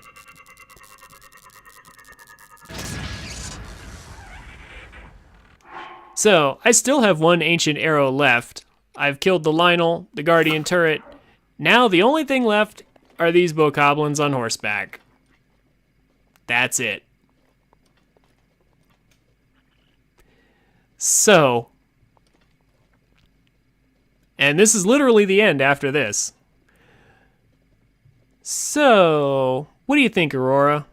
So, I still have one ancient arrow left. I've killed the Lionel, the guardian turret. Now the only thing left are these bokoblins on horseback. That's it. So, and this is literally the end after this. So, what do you think, Aurora?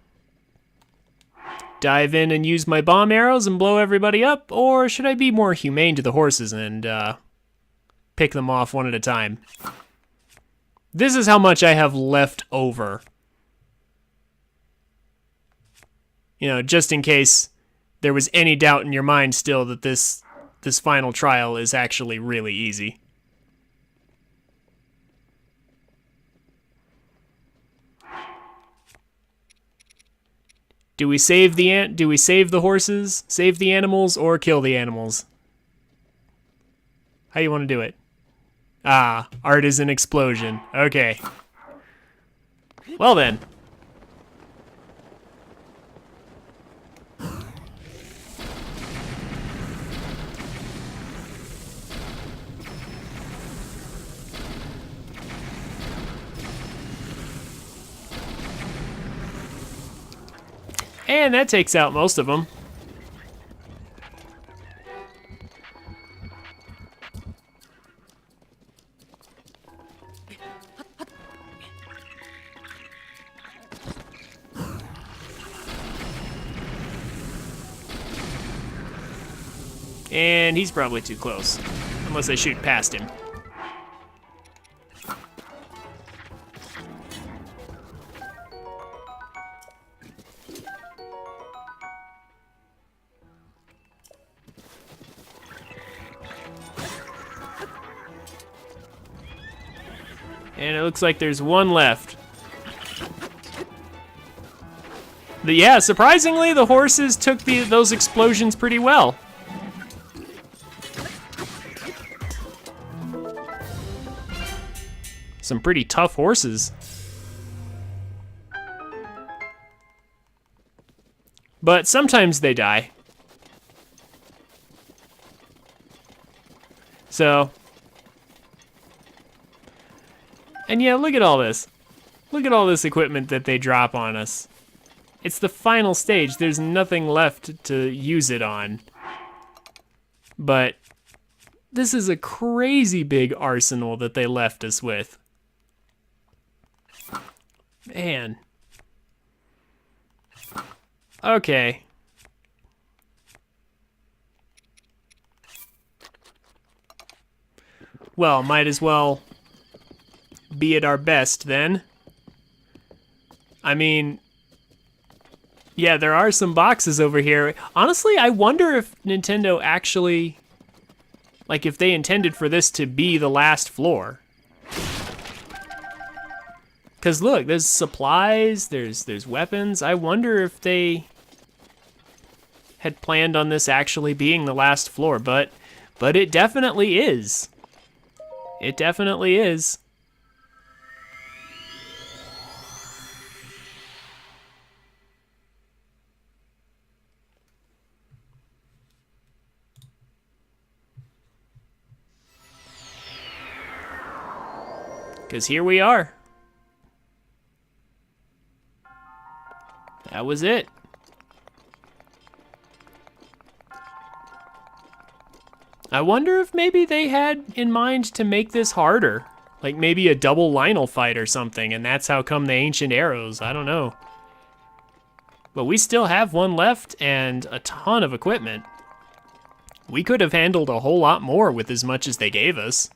Dive in and use my bomb arrows and blow everybody up, or should I be more humane to the horses and pick them off one at a time. This is how much I have left over. You know, just in case there was any doubt in your mind still that this final trial is actually really easy. Do we save the horses, save the animals, or kill the animals? How you want to do it? Ah, art is an explosion. Okay. Well then. And that takes out most of them. And he's probably too close, unless I shoot past him. And it looks like there's one left. Yeah, surprisingly, the horses took those explosions pretty well. Some pretty tough horses. But sometimes they die. So. And yeah, look at all this. Look at all this equipment that they drop on us. It's the final stage. There's nothing left to use it on. But this is a crazy big arsenal that they left us with. Man. Okay. Well, might as well be at our best then. I mean, yeah, there are some boxes over here. Honestly, I wonder if Nintendo actually, like, if they intended for this to be the last floor. Because look, there's supplies, there's weapons. I wonder if they had planned on this actually being the last floor, but it definitely is. It definitely is. Because here we are. That was it. I wonder if maybe they had in mind to make this harder. Like maybe a double Lionel fight or something, and that's how come the ancient arrows. I don't know. But we still have one left and a ton of equipment. We could have handled a whole lot more with as much as they gave us.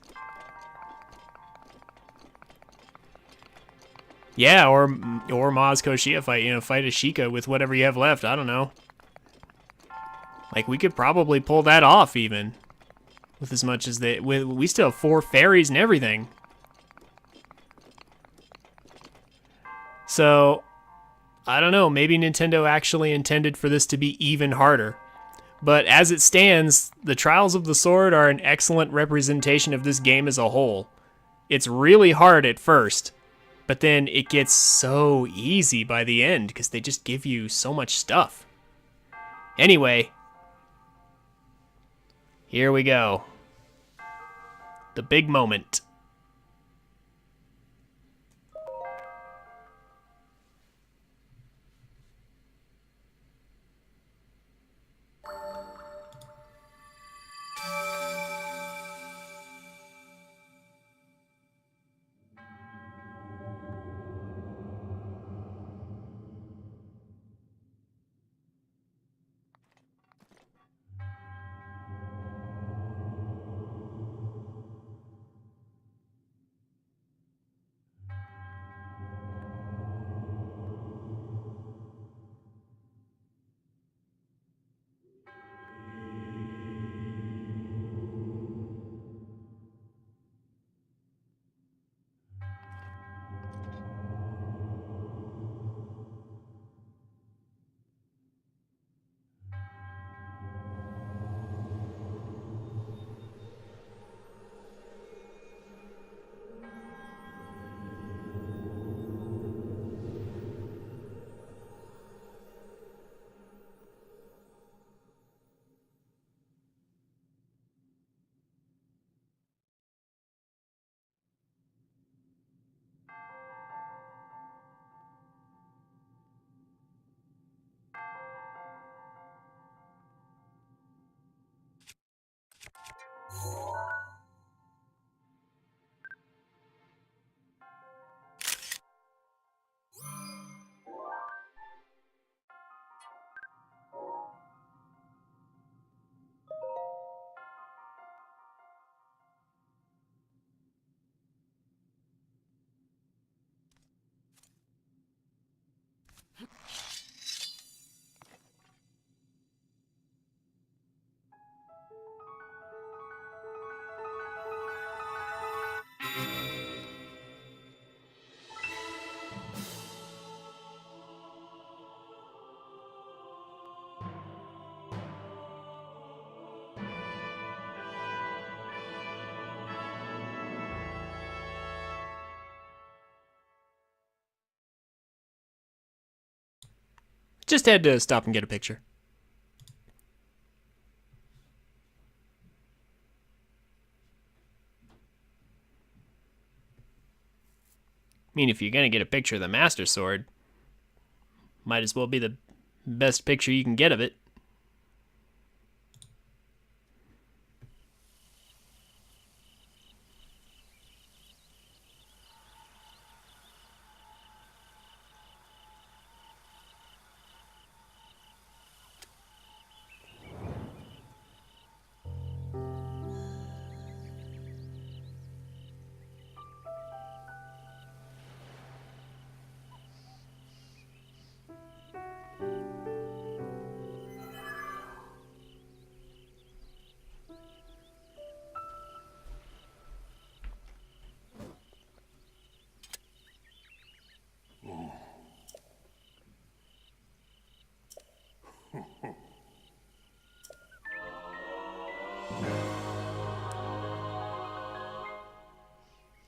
Yeah, or Maz Koshia fight, you know, fight a Sheikah with whatever you have left, I don't know. Like, we could probably pull that off, even. With as much as we still have 4 fairies and everything. So, I don't know, maybe Nintendo actually intended for this to be even harder. But as it stands, the Trials of the Sword are an excellent representation of this game as a whole. It's really hard at first. But then it gets so easy by the end because they just give you so much stuff. Anyway, here we go. The big moment. Just had to stop and get a picture. I mean, if you're going to get a picture of the Master Sword, might as well be the best picture you can get of it.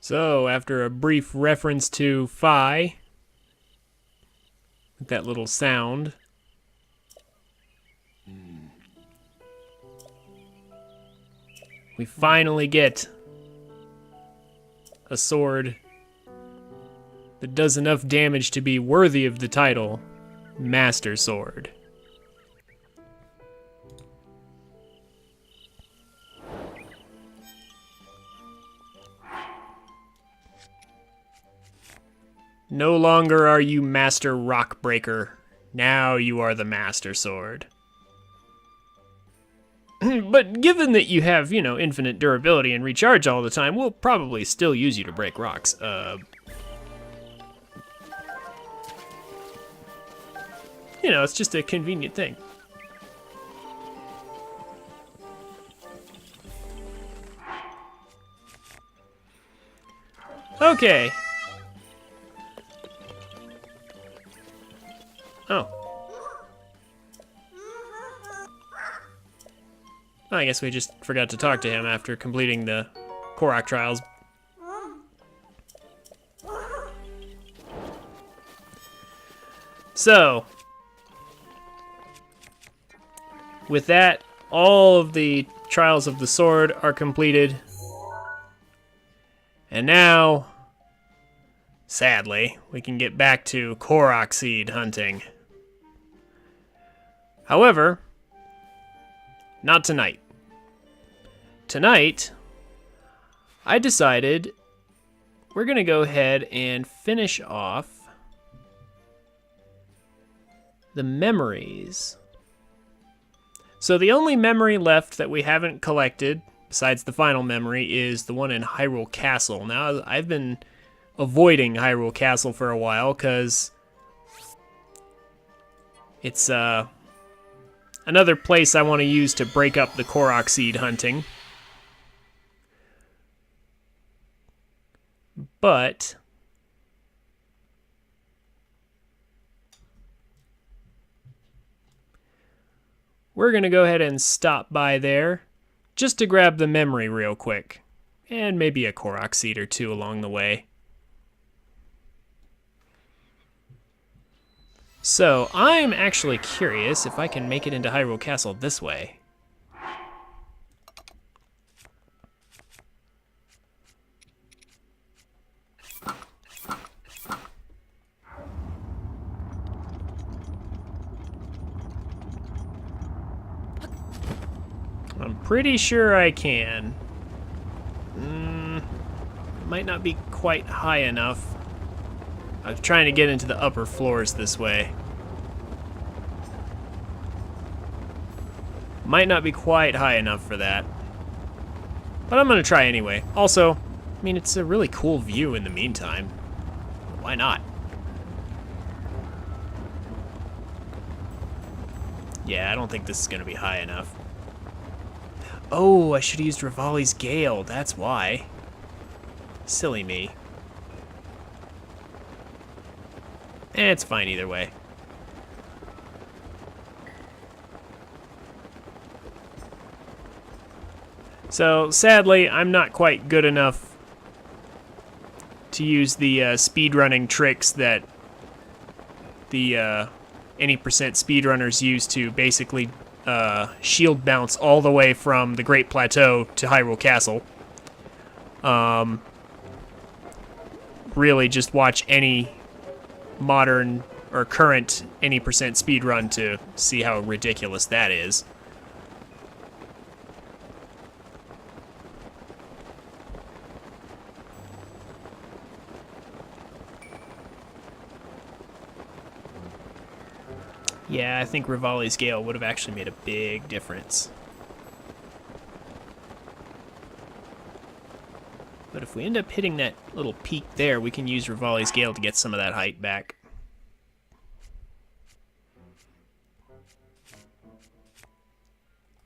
So, after a brief reference to Phi, with that little sound, we finally get a sword that does enough damage to be worthy of the title, Master Sword. No longer are you Master Rockbreaker. Now you are the Master Sword. But given that you have, infinite durability and recharge all the time, we'll probably still use you to break rocks. It's just a convenient thing. Okay. Oh. I guess we just forgot to talk to him after completing the Korok trials. So, with that, all of the trials of the sword are completed. And now, sadly, we can get back to Korok seed hunting. However, not tonight. Tonight, I decided we're going to go ahead and finish off the memories. So the only memory left that we haven't collected, besides the final memory, is the one in Hyrule Castle. Now, I've been avoiding Hyrule Castle for a while because it's another place I want to use to break up the Korok seed hunting. But we're going to go ahead and stop by there just to grab the memory real quick. And maybe a Korok seed or two along the way. So, I'm actually curious if I can make it into Hyrule Castle this way. I'm pretty sure I can. Might not be quite high enough. I'm trying to get into the upper floors this way. Might not be quite high enough for that. But I'm going to try anyway. Also, I mean, it's a really cool view in the meantime. Why not? Yeah, I don't think this is going to be high enough. Oh, I should have used Rivali's Gale. That's why. Silly me. It's fine either way. So, sadly, I'm not quite good enough to use the speedrunning tricks that the any percent speedrunners use to basically shield bounce all the way from the Great Plateau to Hyrule Castle. Really just watch any modern or current any percent speedrun to see how ridiculous that is. Yeah, I think Rivali's Gale would have actually made a big difference. But if we end up hitting that little peak there, we can use Rivali's Gale to get some of that height back.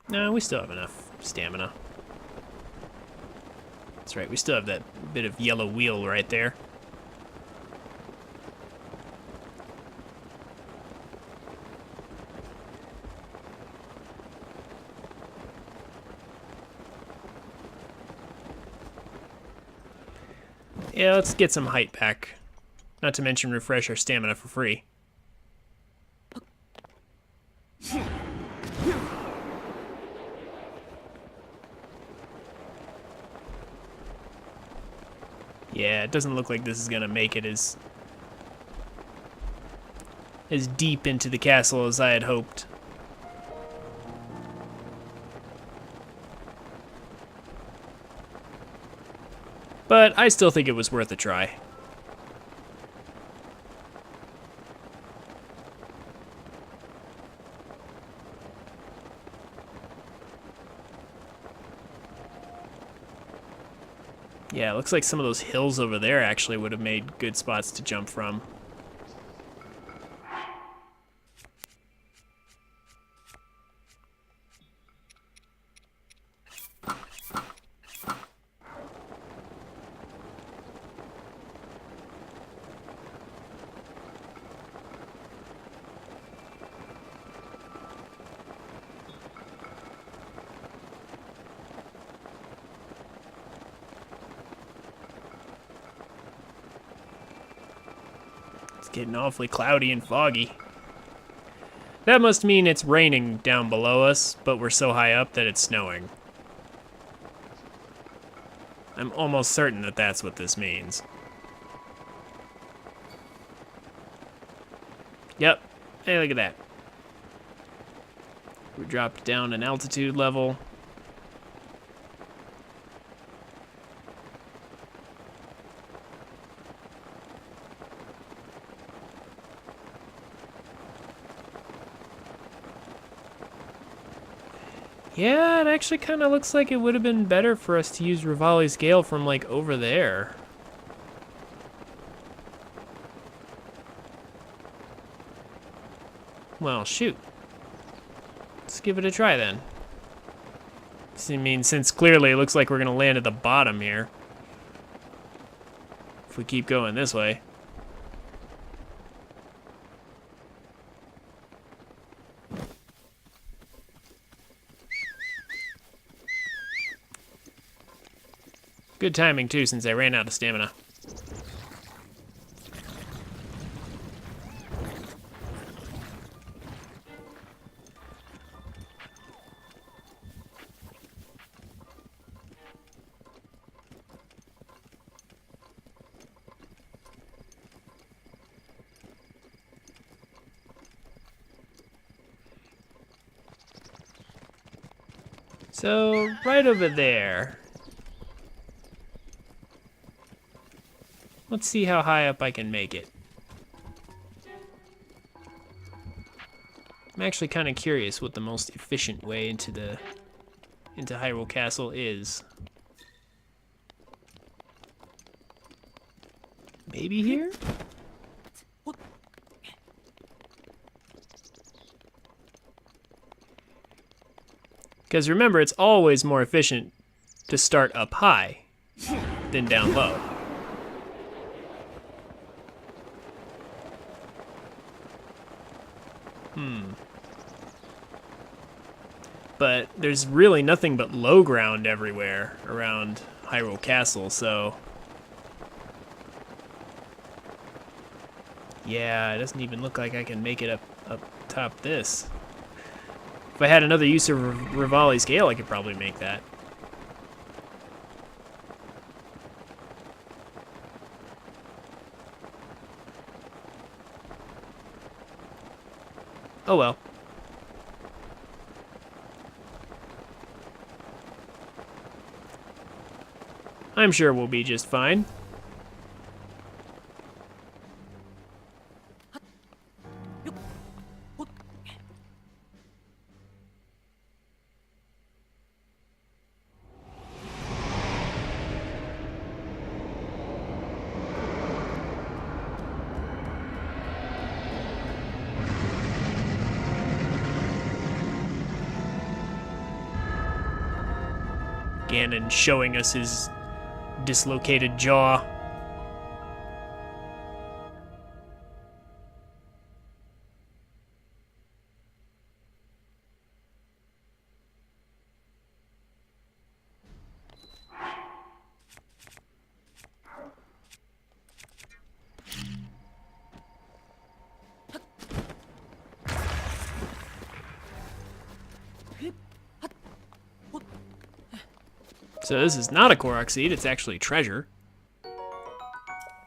No, we still have enough stamina. That's right, we still have that bit of yellow wheel right there. Yeah, let's get some height back. Not to mention refresh our stamina for free. Yeah, it doesn't look like this is gonna make it as deep into the castle as I had hoped. But I still think it was worth a try. Yeah, it looks like some of those hills over there actually would have made good spots to jump from. It's getting awfully cloudy and foggy. That must mean it's raining down below us, but we're so high up that it's snowing. I'm almost certain that that's what this means. Yep. Hey, look at that. We dropped down an altitude level. Yeah, it actually kind of looks like it would have been better for us to use Rivali's Gale from, like, over there. Well, shoot. Let's give it a try, then. I mean, since clearly it looks like we're going to land at the bottom here. If we keep going this way. Good timing, too, since I ran out of stamina. So, right over there. Let's see how high up I can make it. I'm actually kind of curious what the most efficient way into Hyrule Castle is. Maybe here? Because remember, it's always more efficient to start up high than down low. But there's really nothing but low ground everywhere around Hyrule Castle, so... Yeah, it doesn't even look like I can make it up top this. If I had another use of Rivali scale, I could probably make that. Oh well. I'm sure we'll be just fine. Ganon showing us his dislocated jaw. So this is not a Korok seed, it's actually treasure.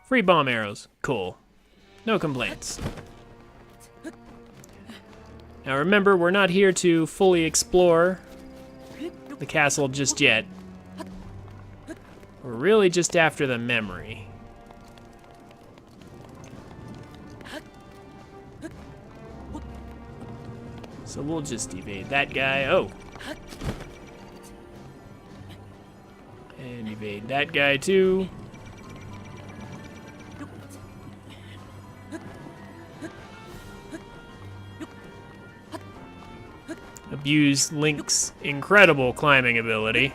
Free bomb arrows. Cool. No complaints. Now remember, we're not here to fully explore the castle just yet. We're really just after the memory. So we'll just evade that guy. Oh. And evade that guy too. Abuse Link's incredible climbing ability.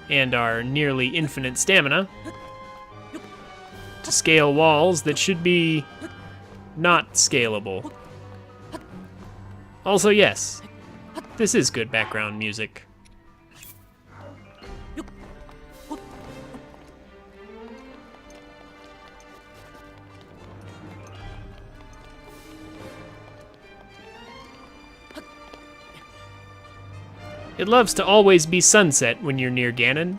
And our nearly infinite stamina to scale walls that should be not scalable. Also, yes, this is good background music. It loves to always be sunset when you're near Ganon.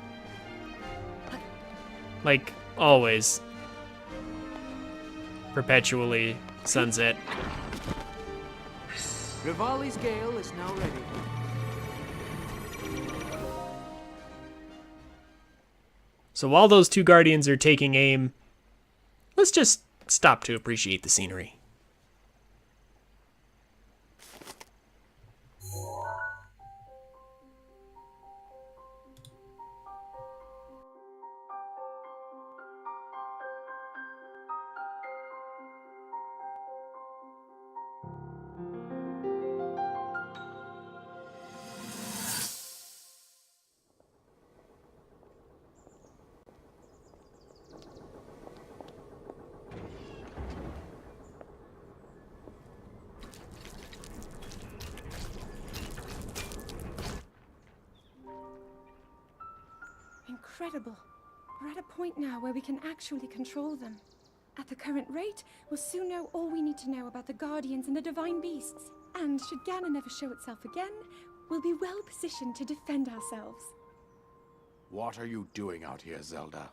Like, always. Perpetually sunset. Rivali's gale is now ready. So while those two guardians are taking aim, let's just stop to appreciate the scenery. Incredible. We're at a point now where we can actually control them. At the current rate, we'll soon know all we need to know about the Guardians and the Divine Beasts. And should Ganon ever show itself again, we'll be well positioned to defend ourselves. What are you doing out here, Zelda?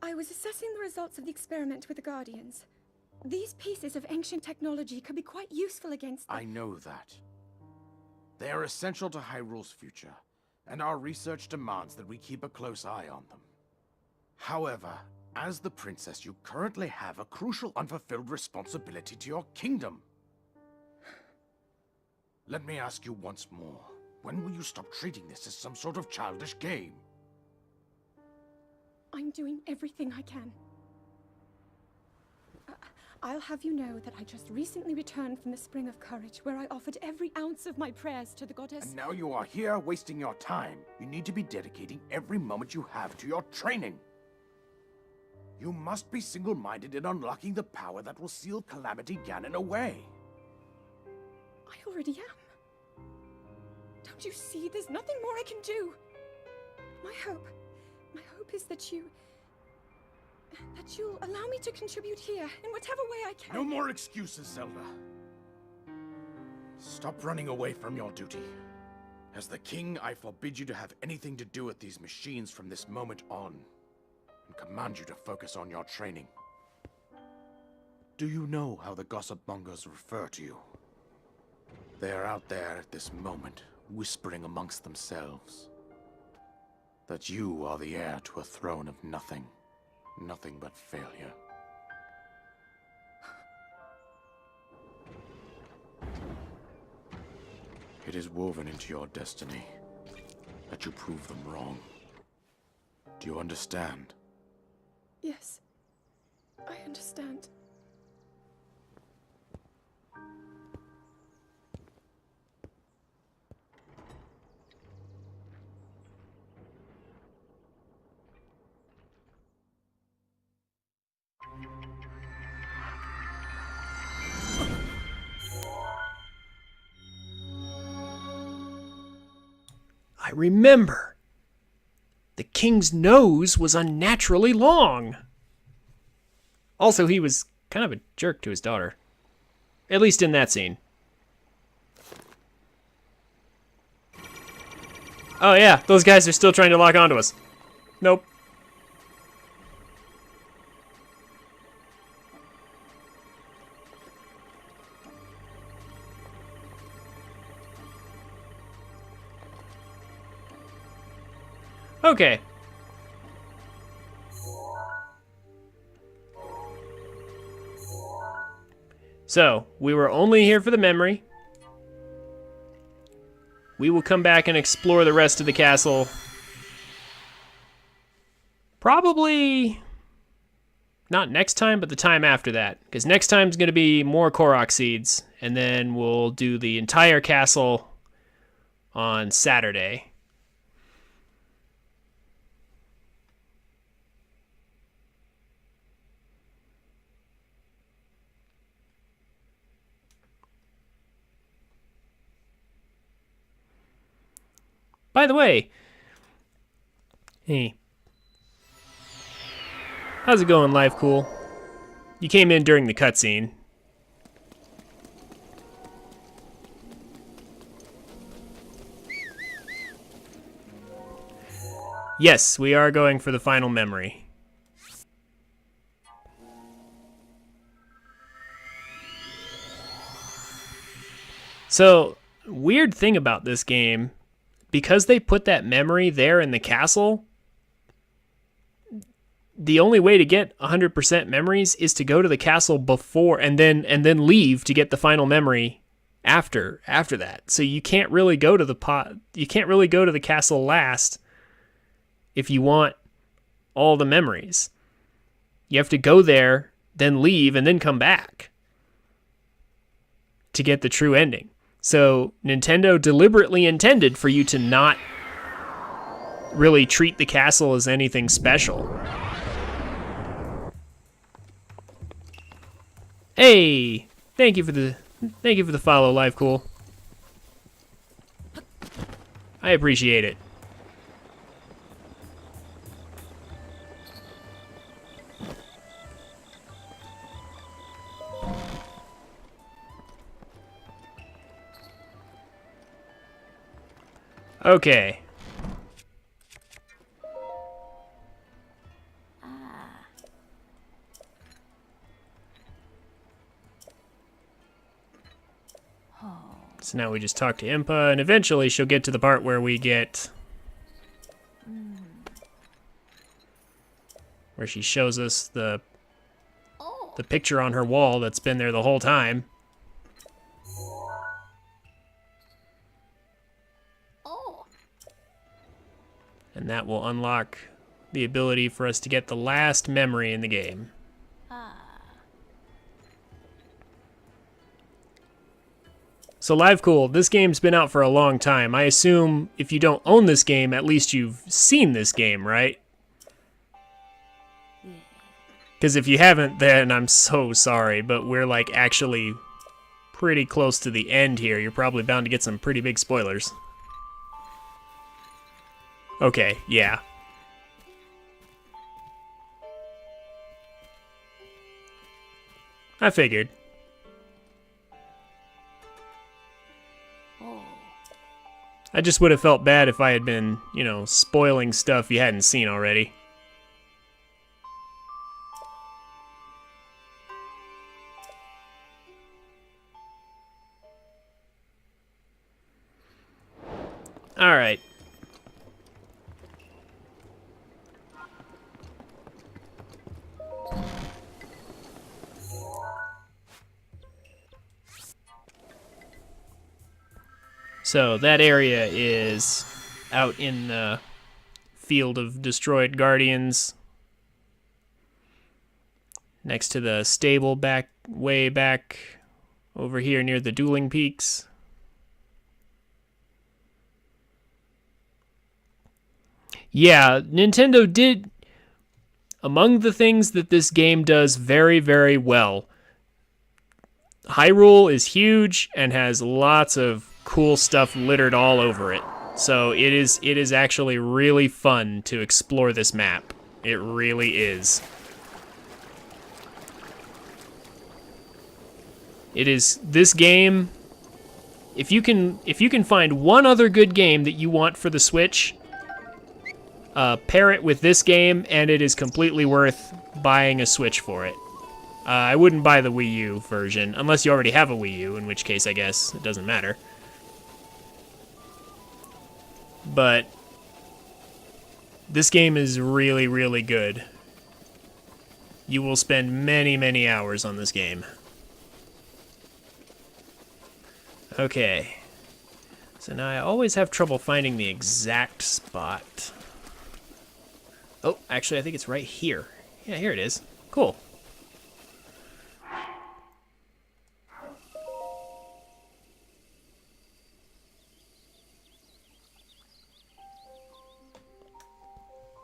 I was assessing the results of the experiment with the Guardians. These pieces of ancient technology could be quite useful against them. I know that. They are essential to Hyrule's future, and our research demands that we keep a close eye on them. However, as the princess, you currently have a crucial unfulfilled responsibility to your kingdom. Let me ask you once more, when will you stop treating this as some sort of childish game? I'm doing everything I can. I'll have you know that I just recently returned from the Spring of Courage, where I offered every ounce of my prayers to the goddess. And now you are here wasting your time. You need to be dedicating every moment you have to your training. You must be single-minded in unlocking the power that will seal Calamity Ganon away. I already am. Don't you see? There's nothing more I can do. My hope is that you'll allow me to contribute here in whatever way I can. No more excuses, Zelda. Stop running away from your duty. As the king, I forbid you to have anything to do with these machines from this moment on, and command you to focus on your training. Do you know how the gossip mongers refer to you? They are out there at this moment, whispering amongst themselves that you are the heir to a throne of nothing but failure. It is woven into your destiny that you prove them wrong. Do you understand? Yes, I understand. I remember. The king's nose was unnaturally long. Also, he was kind of a jerk to his daughter. At least in that scene. Oh yeah, those guys are still trying to lock onto us. Nope. Okay. So, we were only here for the memory. We will come back and explore the rest of the castle. Probably not next time, but the time after that. Because next time is going to be more Korok seeds. And then we'll do the entire castle on Saturday. By the way, hey, how's it going, Live Cool? You came in during the cutscene. Yes, we are going for the final memory. So, weird thing about this game, because they put that memory there in the castle, the only way to get 100% memories is to go to the castle before and then leave to get the final memory after that. So you can't really go to the castle last if you want all the memories. You have to go there, then leave, and then come back to get the true ending. So Nintendo deliberately intended for you to not really treat the castle as anything special. Hey, thank you for the follow, Live Cool. I appreciate it. Okay. So now we just talk to Impa, and eventually she'll get to the part where we get... where she shows us the picture on her wall that's been there the whole time. And that will unlock the ability for us to get the last memory in the game. So Live Cool, this game's been out for a long time. I assume if you don't own this game, at least you've seen this game, right? Because if you haven't, then I'm so sorry, but we're like actually pretty close to the end here. You're probably bound to get some pretty big spoilers. Okay, yeah. I figured. I just would have felt bad if I had been, you know, spoiling stuff you hadn't seen already. Alright. So that area is out in the field of destroyed guardians, next to the stable back, way back over here near the dueling peaks. Yeah, Nintendo did, among the things that this game does very, very well, Hyrule is huge and has lots of cool stuff littered all over it. So it is actually really fun to explore this map. It really is. It is this game. If you can find one other good game that you want for the Switch, pair it with this game, and it is completely worth buying a Switch for it. I wouldn't buy the Wii U version, unless you already have a Wii U, in which case I guess it doesn't matter. But this game is really, really good. You will spend many, many hours on this game. Okay. So now I always have trouble finding the exact spot. Oh, actually, I think it's right here. Yeah, here it is. Cool.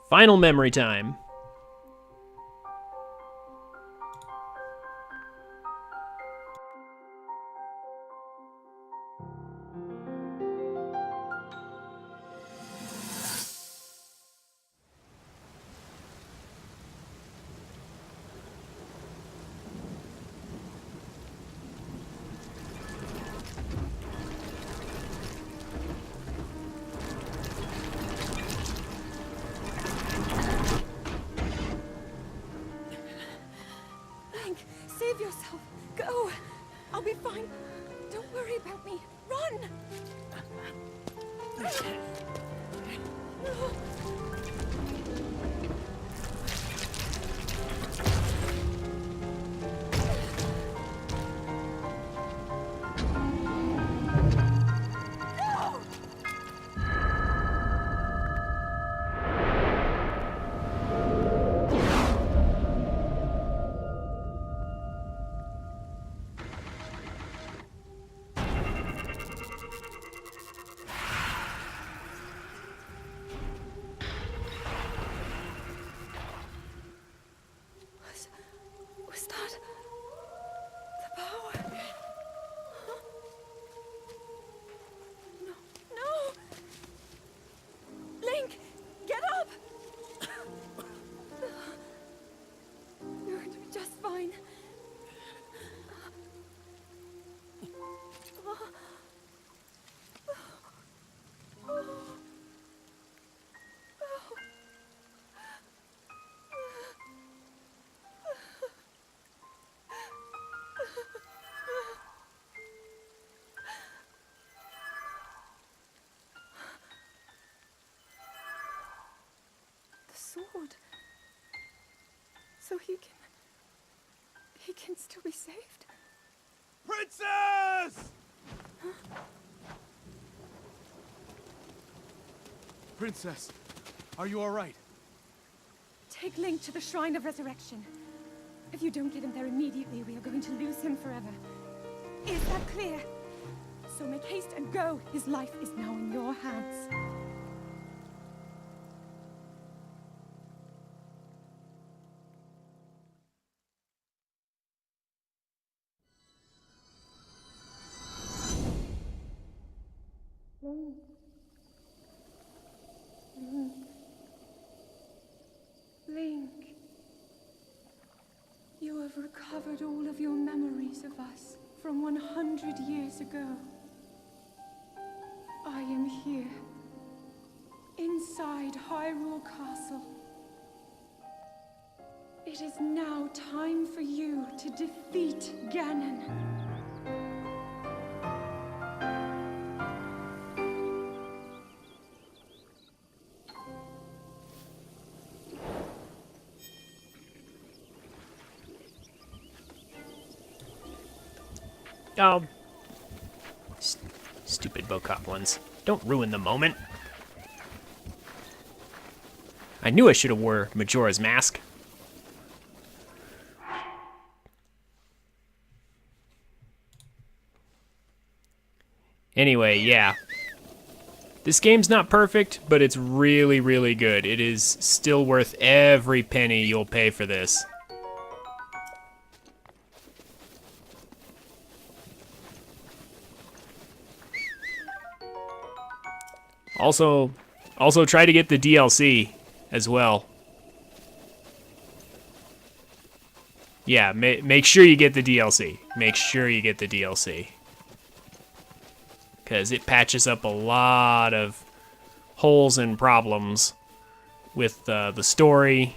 Final memory time. Save yourself. Go. I'll be fine. Don't worry about me. Run. Was that the power? Huh? No, no! Link, get up! You're going to be just fine. Sword. So he can still be saved? Princess! Huh? Princess, are you all right? Take Link to the Shrine of Resurrection. If you don't get him there immediately, we are going to lose him forever. Is that clear? So make haste and go. His life is now in your hands. from 100 years ago. I am here, inside Hyrule Castle. It is now time for you to defeat Ganon. Oh. Stupid Bocop ones. Don't ruin the moment. I knew I should have wore Majora's Mask. Anyway, yeah. This game's not perfect, but it's really, really good. It is still worth every penny you'll pay for this. Also try to get the DLC as well. Yeah, make sure you get the DLC. Make sure you get the DLC. Because it patches up a lot of holes and problems with the story,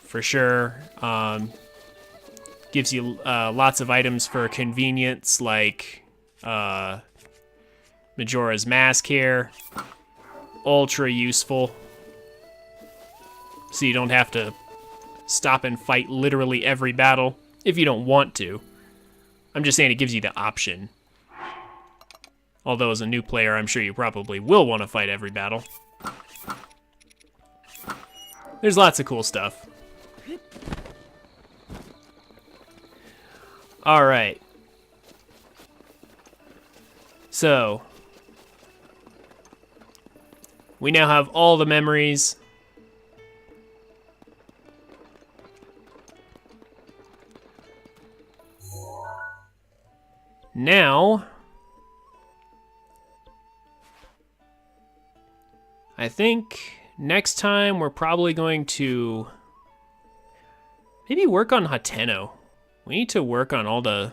for sure. Gives you lots of items for convenience, like Majora's Mask here. Ultra useful. So you don't have to stop and fight literally every battle if you don't want to. I'm just saying it gives you the option. Although as a new player, I'm sure you probably will want to fight every battle. There's lots of cool stuff. Alright. So, we now have all the memories. Now, I think next time we're probably going to maybe work on Hateno. We need to work on all the,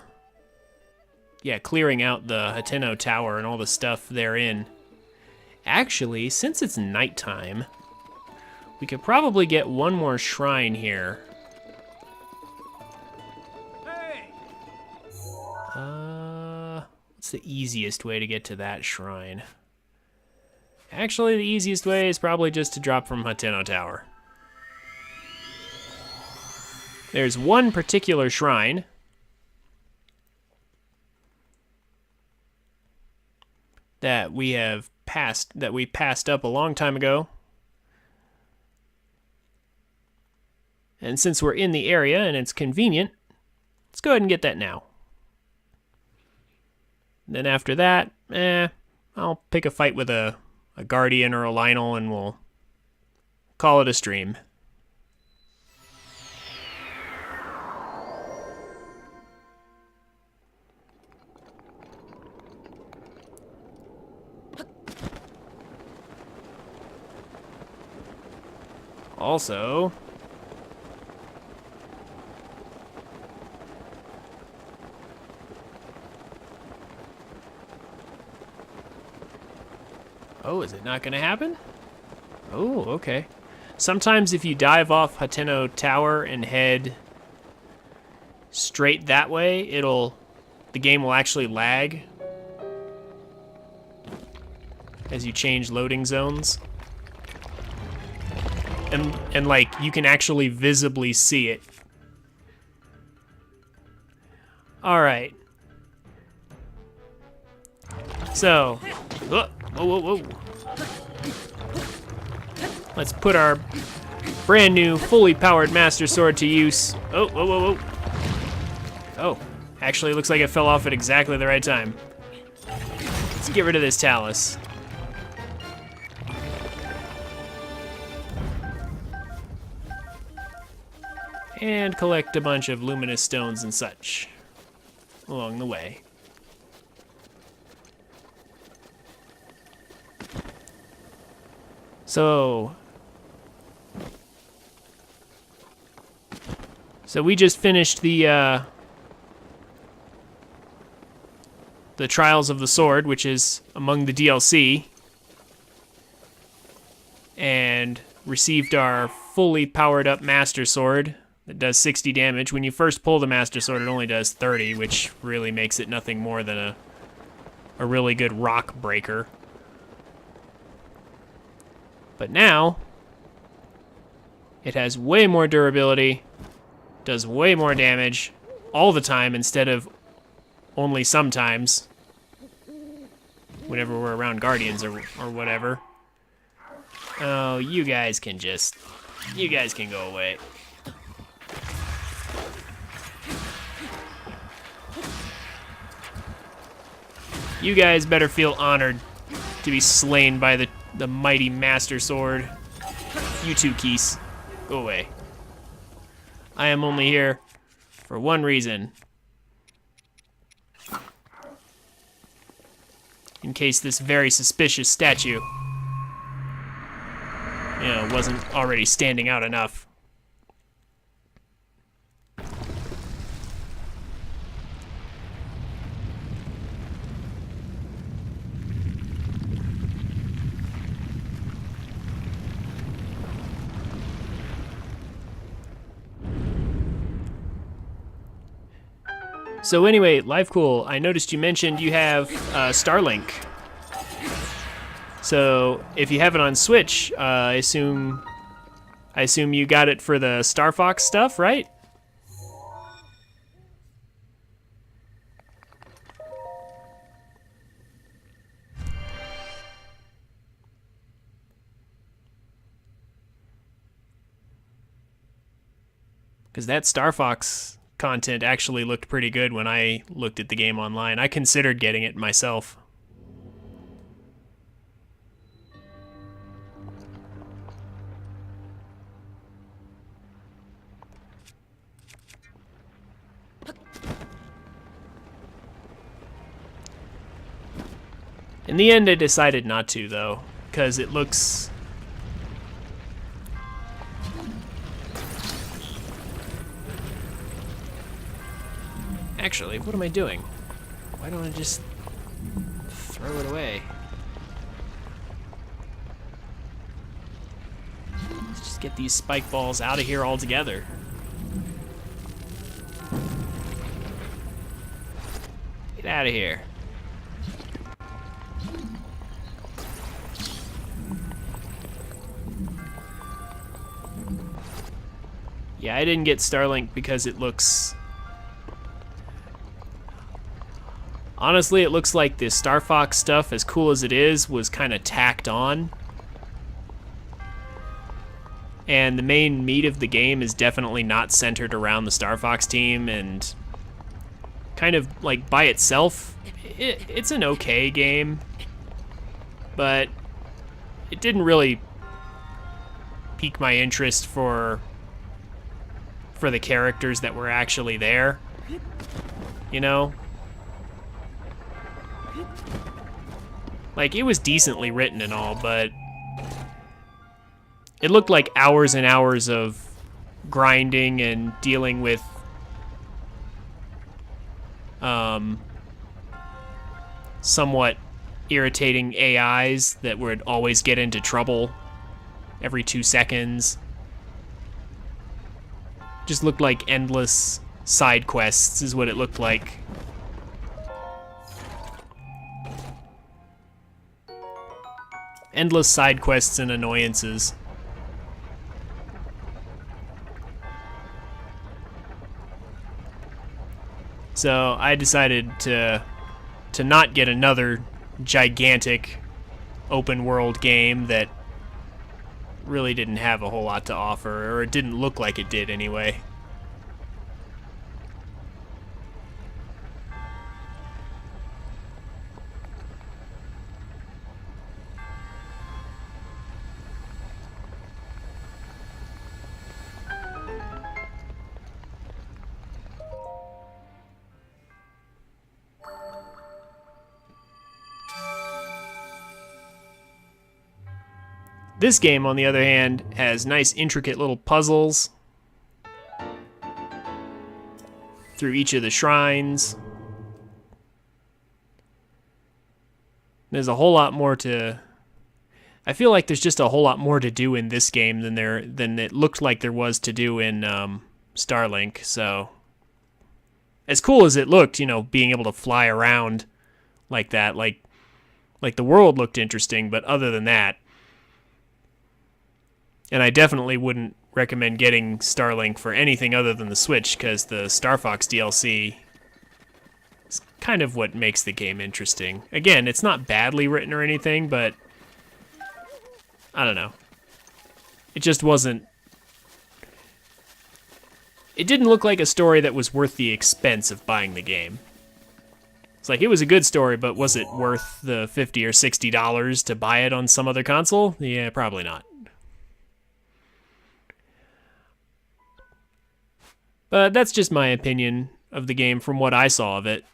clearing out the Hateno Tower and all the stuff therein. Actually, since it's nighttime, we could probably get one more shrine here. What's the easiest way to get to that shrine? Actually, the easiest way is probably just to drop from Hateno Tower. There's one particular shrine that we passed up a long time ago. And since we're in the area and it's convenient, let's go ahead and get that now. Then after that, I'll pick a fight with a Guardian or a Lionel and we'll call it a stream. Also, oh, is it not going to happen? Oh, okay. Sometimes if you dive off Hateno Tower and head straight that way, the game will actually lag as you change loading zones. And like, you can actually visibly see it. Alright. So, whoa, whoa, whoa. Let's put our brand new, fully powered Master Sword to use. Oh, whoa, whoa, whoa. Oh, actually it looks like it fell off at exactly the right time. Let's get rid of this Talus. And collect a bunch of luminous stones and such along the way. So we just finished the the Trials of the Sword, which is among the DLC, and received our fully powered up Master Sword that does 60 damage. When you first pull the Master Sword, it only does 30, which really makes it nothing more than a really good rock breaker. But now, it has way more durability, does way more damage all the time instead of only sometimes, whenever we're around Guardians or whatever. Oh, you guys can go away. You guys better feel honored to be slain by the mighty Master Sword. You too, Keese. Go away. I am only here for one reason. In case this very suspicious statue, wasn't already standing out enough. So anyway, Live Cool, I noticed you mentioned you have Starlink. So if you have it on Switch, I assume you got it for the Star Fox stuff, right? Because that Star Fox content actually looked pretty good when I looked at the game online. I considered getting it myself. In the end, I decided not to, though, because it looks... Actually, what am I doing? Why don't I just throw it away? Let's just get these spike balls out of here altogether. Get out of here. Yeah, I didn't get Starlink because it looks... Honestly, it looks like the Star Fox stuff, as cool as it is, was kind of tacked on. And the main meat of the game is definitely not centered around the Star Fox team, and kind of, like, by itself, it's an okay game, but it didn't really pique my interest for the characters that were actually there, you know? Like, it was decently written and all, but it looked like hours and hours of grinding and dealing with somewhat irritating AIs that would always get into trouble every 2 seconds. Just looked like endless side quests is what it looked like. Endless side quests and annoyances. So I decided to not get another gigantic open world game that really didn't have a whole lot to offer, or it didn't look like it did anyway. This game, on the other hand, has nice intricate little puzzles through each of the shrines. There's a whole lot more to... I feel like there's just a whole lot more to do in this game than it looked like there was to do in Starlink. So, as cool as it looked, you know, being able to fly around like that, like the world looked interesting, but other than that, and I definitely wouldn't recommend getting Starlink for anything other than the Switch, because the Star Fox DLC is kind of what makes the game interesting. Again, it's not badly written or anything, but I don't know. It just wasn't... It didn't look like a story that was worth the expense of buying the game. It's like, it was a good story, but was it worth the $50 or $60 to buy it on some other console? Yeah, probably not. But that's just my opinion of the game from what I saw of it.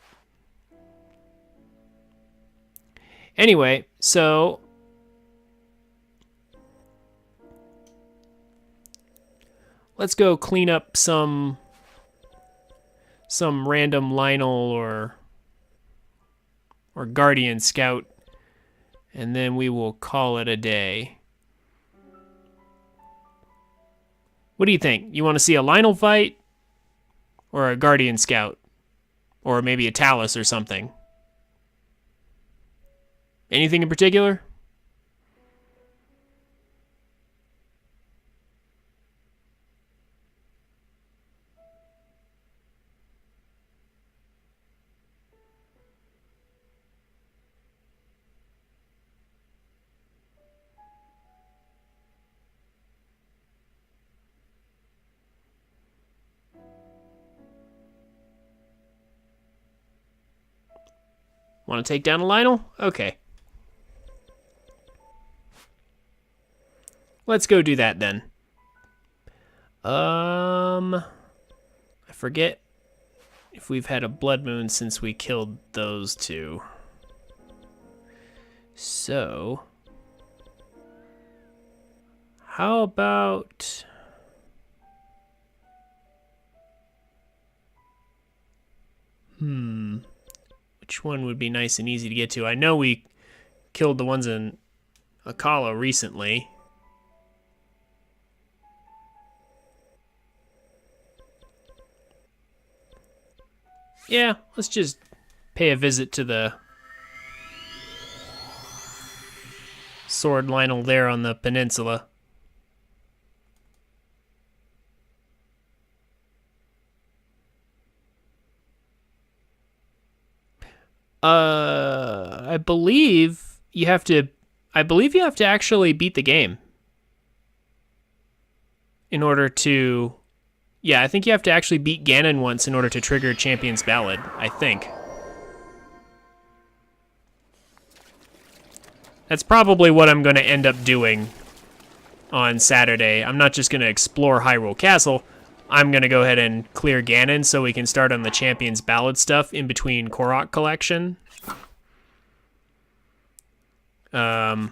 Anyway, so... let's go clean up some random Lionel or Guardian Scout, and then we will call it a day. What do you think? You want to see a Lionel fight? Or a Guardian Scout? Or maybe a Talus or something? Anything in particular? Want to take down a Lionel? Okay. Let's go do that then. I forget if we've had a blood moon since we killed those two. So, how about... Which one would be nice and easy to get to? I know we killed the ones in Akala recently. Yeah, let's just pay a visit to the Sword Lionel there on the peninsula. I believe you have to actually beat the game in order to... Yeah, I think you have to actually beat Ganon once in order to trigger Champion's Ballad, I think. That's probably what I'm going to end up doing on Saturday. I'm not just going to explore Hyrule Castle. I'm going to go ahead and clear Ganon so we can start on the Champion's Ballad stuff in between Korok Collection. Because,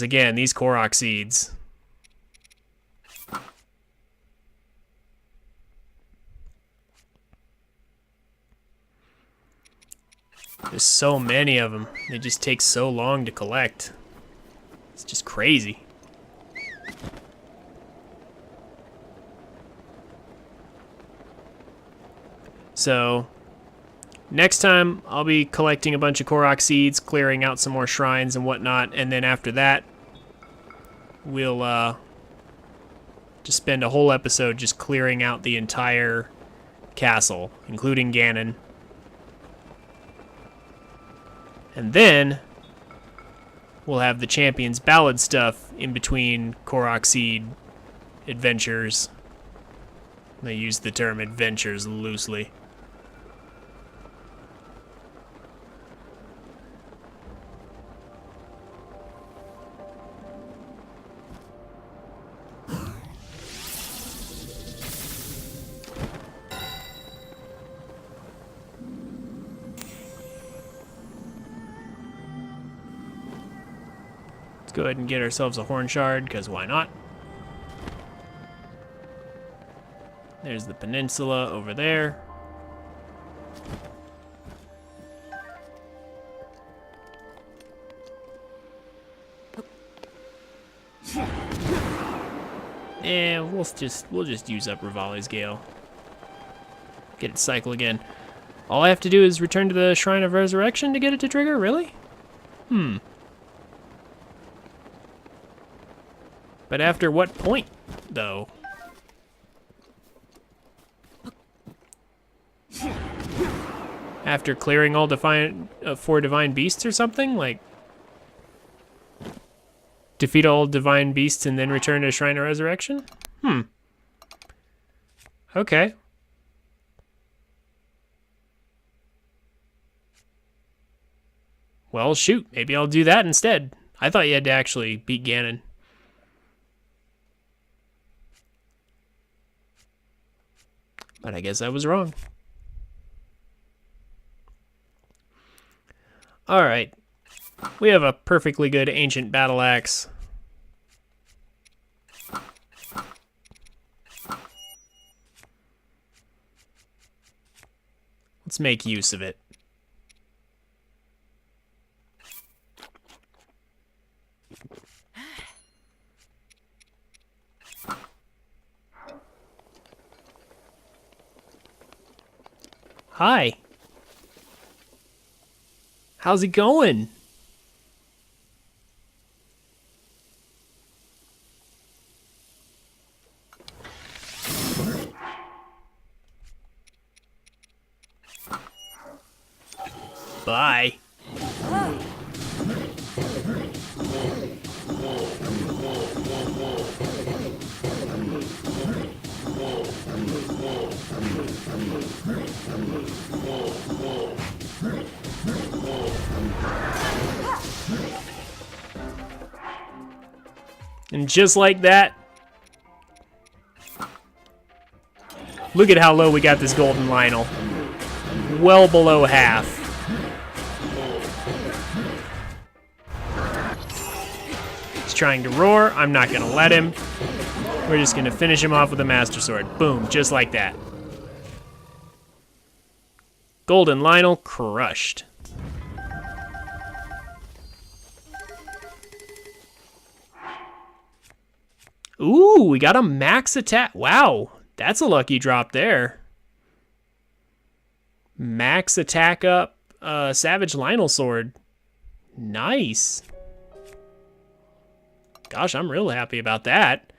again, these Korok seeds... There's so many of them. They just take so long to collect. It's just crazy. So, next time I'll be collecting a bunch of Korok seeds, clearing out some more shrines and whatnot, and then after that, we'll just spend a whole episode just clearing out the entire castle, including Ganon. And then we'll have the Champion's Ballad stuff in between Korok Seed adventures. They use the term adventures loosely. Go ahead and get ourselves a horn shard, because why not? There's the peninsula over there. we'll just use up Rivali's Gale. Get it cycle again. All I have to do is return to the Shrine of Resurrection to get it to trigger? Really? But after what point, though? After clearing all 4 divine beasts or something? Like, defeat all divine beasts and then return to Shrine of Resurrection? Okay. Well, shoot, maybe I'll do that instead. I thought you had to actually beat Ganon. But I guess I was wrong. Alright. We have a perfectly good ancient battle axe. Let's make use of it. Hi. How's it going? Bye. And just like that, look at how low we got this golden Lionel. Well below half. He's trying to roar. I'm not going to let him. We're just going to finish him off with a Master Sword. Boom, just like that. Golden Lionel crushed. Ooh, we got a max attack. Wow, that's a lucky drop there. Max attack up Savage Lionel Sword. Nice. Gosh, I'm real happy about that.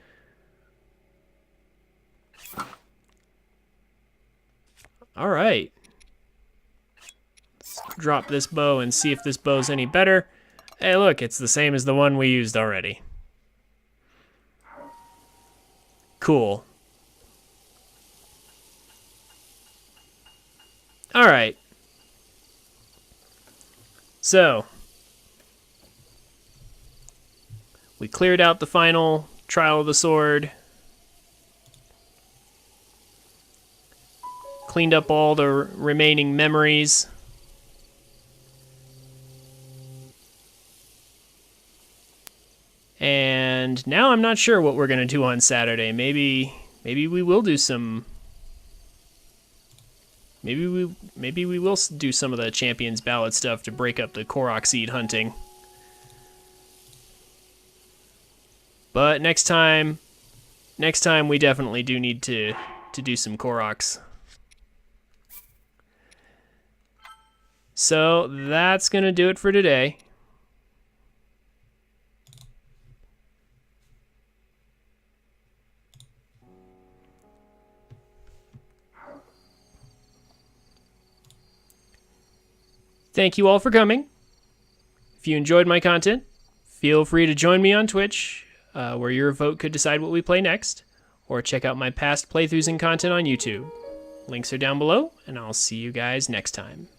All right. Let's drop this bow and see if this bow's any better. Hey, look, it's the same as the one we used already. Cool. All right. So, we cleared out the final Trial of the Sword. Cleaned up all the remaining memories. And now I'm not sure what we're going to do on Saturday. Maybe we will do some... Maybe we will do some of the Champions Ballad stuff to break up the Korok seed hunting. But next time we definitely do need to do some Koroks. So that's going to do it for today. Thank you all for coming. If you enjoyed my content, feel free to join me on Twitch, where your vote could decide what we play next, or check out my past playthroughs and content on YouTube. Links are down below, and I'll see you guys next time.